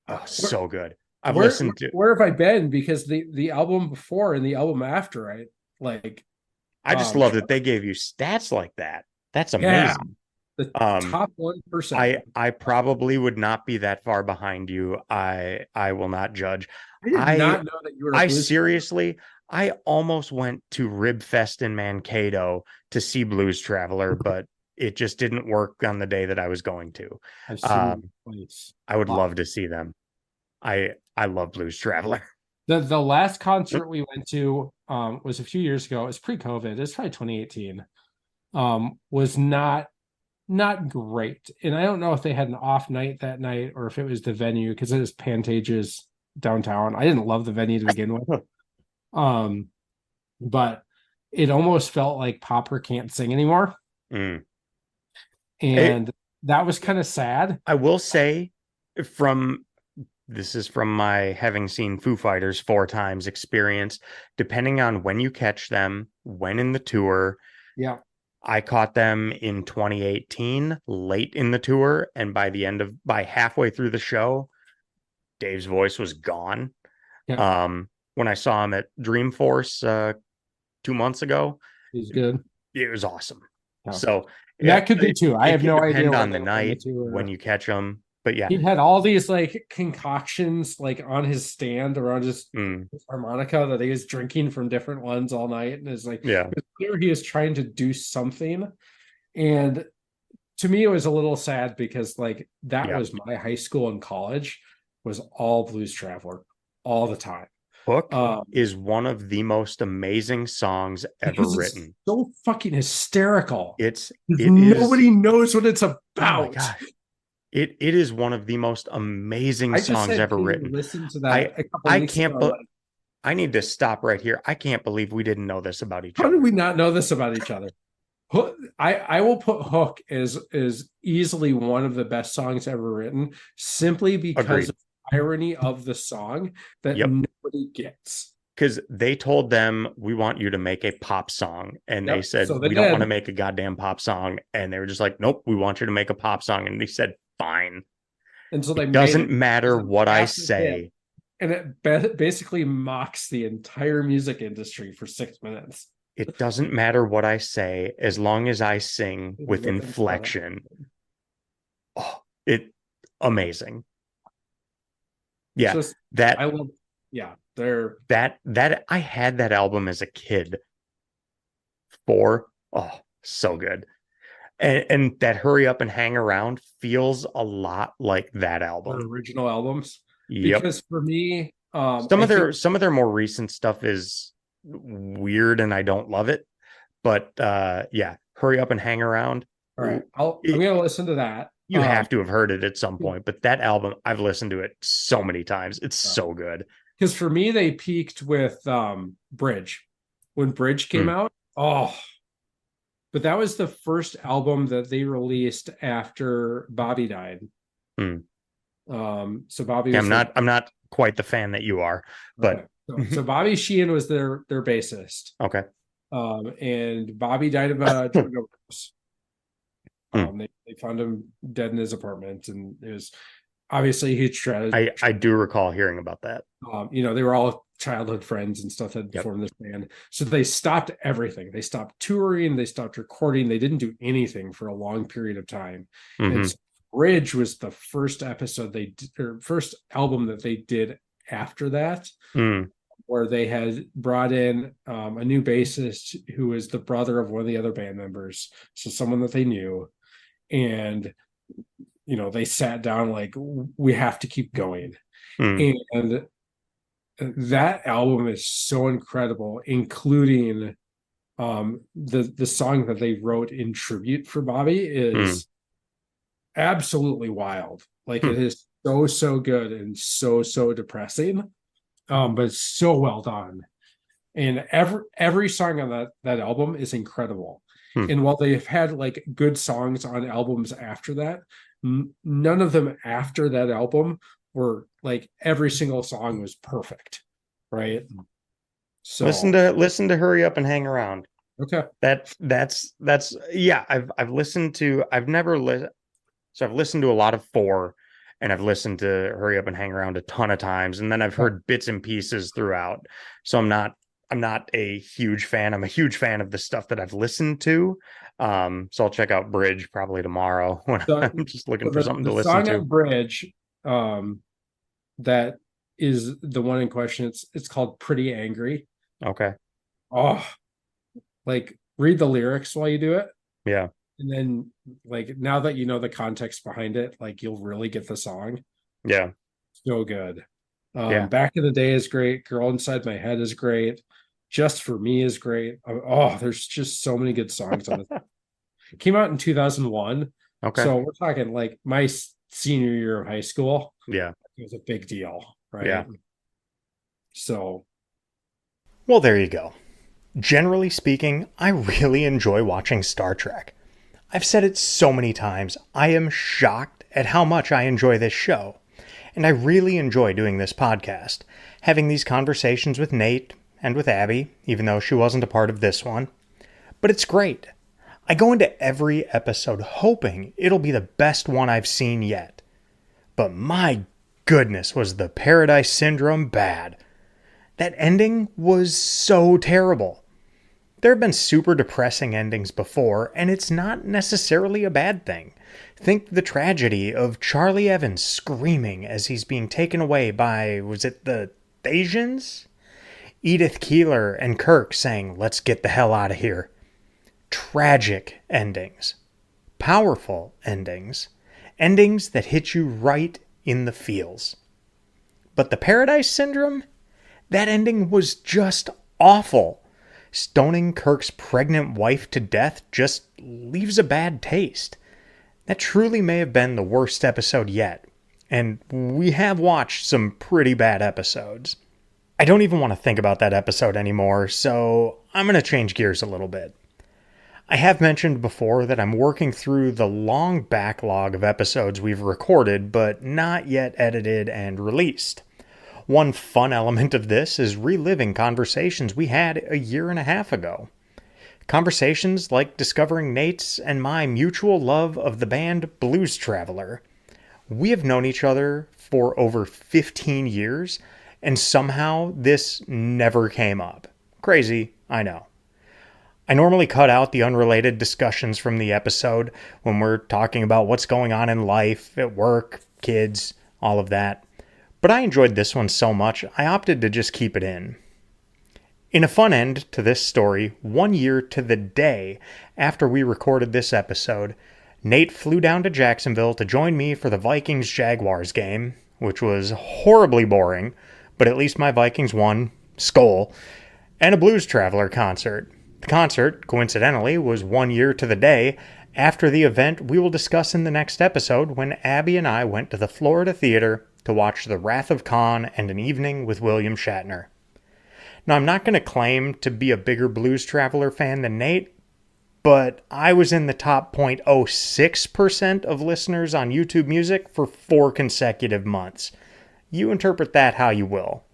Where, so good. I've where listened to where have I been? Because the album before and the album after, I like I just love that they gave you stats like that. That's yeah, amazing. the Um top 1%. I probably would not be that far behind you. I will not judge. I did I not know that you were a I blues fan. seriously, I almost went to Ribfest in Mankato to see Blues Traveler, but it just didn't work on the day that I was going to. I've seen them Um, twice. I would Wow. love to see them. I love Blues Traveler. The last concert we went to was a few years ago. It was pre-COVID. It's probably 2018. Was not great. And I don't know if they had an off night that night or if it was the venue because it was Pantages downtown. I didn't love the venue to begin with. Um, but it almost felt like Popper can't sing anymore. Mm. And that was kind of sad. I will say from this is from my having seen Foo Fighters 4 times experience, depending on when you catch them, when in the tour. Yeah. I caught them in 2018, late in the tour, and by halfway through the show, Dave's voice was gone. Yeah. When I saw him at Dreamforce 2 months ago, He's good. it was awesome. Yeah. So That could be too. I it have can no idea depend when on they the were on the night when tour. you catch them. But yeah, He had all these like concoctions like on his stand or on his harmonica that he was drinking from different ones all night. And it's like yeah, it was clear he was trying to do something. And to me, it was a little sad because like that yeah. was my high school and college was all Blues Traveler all the time. Hook Um, is one of the most amazing songs ever because it's written. so fucking hysterical. It is. Nobody knows what it's Oh my about. gosh. It is one of the most amazing I just songs said, ever can you written. listen to I that a couple I weeks can't ago? but I need to stop right here. I can't believe we didn't know this about each How did other. we not know this about each other? I will put Hook as easily one of the best songs ever written, simply because Agreed. of the irony of the song that Yep. nobody gets. Because they told them, we want you to make a pop song. And they Yep. said, So they we don't want to did. make a goddamn pop song. And they were just like, nope, we want you to make a pop song. And they said, fine. And so they It made doesn't it. It was matter a what I massive hit. say. And it basically mocks the entire music industry for 6 minutes. It doesn't matter what I say as long as I sing with With inflection. Oh, it amazing. It's Yeah, just I that love yeah, they're that I had that album as a kid for so good. And that hurry up and hang around feels a lot like that their album. original albums. Yep. Because for me, Some I of think their more recent stuff is weird and I don't love it. But yeah, hurry up and hang around. all right, I'm It, gonna listen to that. you have to have heard it at some point, but that album, I've listened to it so many times. It's so good. Because for me, they peaked with Bridge. When Bridge came Mm, out, oh, but that was the first album that they released after Bobby died. mm. So Bobby Yeah, was like, I'm not quite the fan that you are, okay. but So Bobby Sheehan was their bassist. Okay. And Bobby died of a drug overdose. Hmm. They found him dead in his apartment, and it was obviously a huge tragedy. I do recall hearing about that. They were all childhood friends and stuff that Yep. formed this band. So they stopped everything. They stopped touring. They stopped recording. They didn't do anything for a long period of time. And so Bridge was the first episode they did, or first album that they did after that, where they had brought in a new bassist who was the brother of one of the other band members, so someone that they knew. And they sat down like, we have to keep going. And that album is so incredible, including the song that they wrote in tribute for Bobby is absolutely wild. Like it is so good and so depressing, but it's so well done. And every song on that album is incredible. And while they've had like good songs on albums after that, none of them after that album were like, every single song was perfect, right? So listen to Hurry Up and Hang Around. Okay. That's yeah, I've listened to I've never listened so I've listened to a lot of 4, and I've listened to Hurry Up and Hang Around a ton of times, and then I've heard bits and pieces throughout. So I'm not a huge fan. I'm a huge fan of the stuff that I've listened to. So I'll check out Bridge probably tomorrow when I'm just looking for something to listen to. The song on Bridge, that is the one in question. It's called Pretty Angry. Okay. Oh, like read the lyrics while you do it. Yeah. And then like, now that you know the context behind it, like you'll really get the song. Yeah. So good. Yeah. Back in the Day is great. Girl Inside My Head is great. Just for Me is great. Oh, there's just so many good songs on it. It came out in 2001. Okay. So we're talking like my senior year of high school. Yeah. It was a big deal, right? Yeah. So. Well, there you go. Generally speaking, I really enjoy watching Star Trek. I've said it so many times, I am shocked at how much I enjoy this show. And I really enjoy doing this podcast, having these conversations with Nate and with Abby, even though she wasn't a part of this one. But it's great. I go into every episode hoping it'll be the best one I've seen yet. But my goodness, was the Paradise Syndrome bad. That ending was so terrible. There have been super depressing endings before, and it's not necessarily a bad thing. Think the tragedy of Charlie Evans screaming as he's being taken away by, was it the Thasians? Edith Keeler and Kirk saying, "Let's get the hell out of here." Tragic endings. Powerful endings. Endings that hit you right in the feels. But the Paradise Syndrome? That ending was just awful. Stoning Kirk's pregnant wife to death just leaves a bad taste. That truly may have been the worst episode yet, and we have watched some pretty bad episodes. I don't even want to think about that episode anymore, so I'm going to change gears a little bit. I have mentioned before that I'm working through the long backlog of episodes we've recorded but not yet edited and released. One fun element of this is reliving conversations we had a year and a half ago. Conversations like discovering Nate's and my mutual love of the band Blues Traveler. We have known each other for over 15 years, and somehow this never came up. Crazy, I know. I normally cut out the unrelated discussions from the episode when we're talking about what's going on in life, at work, kids, all of that. But I enjoyed this one so much, I opted to just keep it in. In a fun end to this story, 1 year to the day after we recorded this episode, Nate flew down to Jacksonville to join me for the Vikings-Jaguars game, which was horribly boring, but at least my Vikings won, Skol, and a Blues Traveler concert. The concert, coincidentally, was 1 year to the day after the event we will discuss in the next episode when Abby and I went to the Florida Theater to watch The Wrath of Khan and An Evening with William Shatner. Now, I'm not going to claim to be a bigger Blues Traveler fan than Nate, but I was in the top 0.06% of listeners on YouTube Music for 4 consecutive months. You interpret that how you will.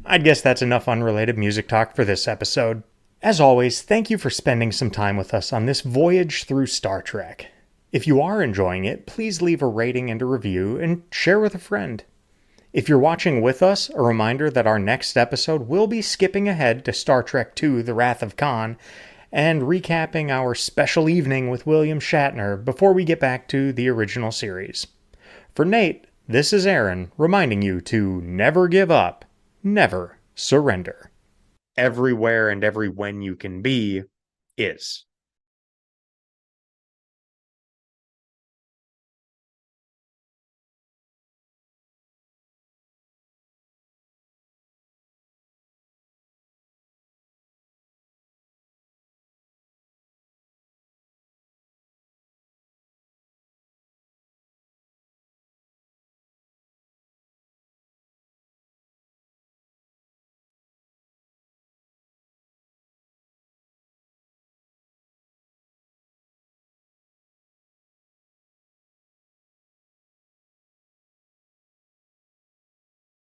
I guess that's enough unrelated music talk for this episode. As always, thank you for spending some time with us on this voyage through Star Trek. If you are enjoying it, please leave a rating and a review and share with a friend. If you're watching with us, a reminder that our next episode will be skipping ahead to Star Trek II: The Wrath of Khan and recapping our special evening with William Shatner before we get back to the original series. For Nate, this is Aaron reminding you to never give up, never surrender. Everywhere and every when you can be is.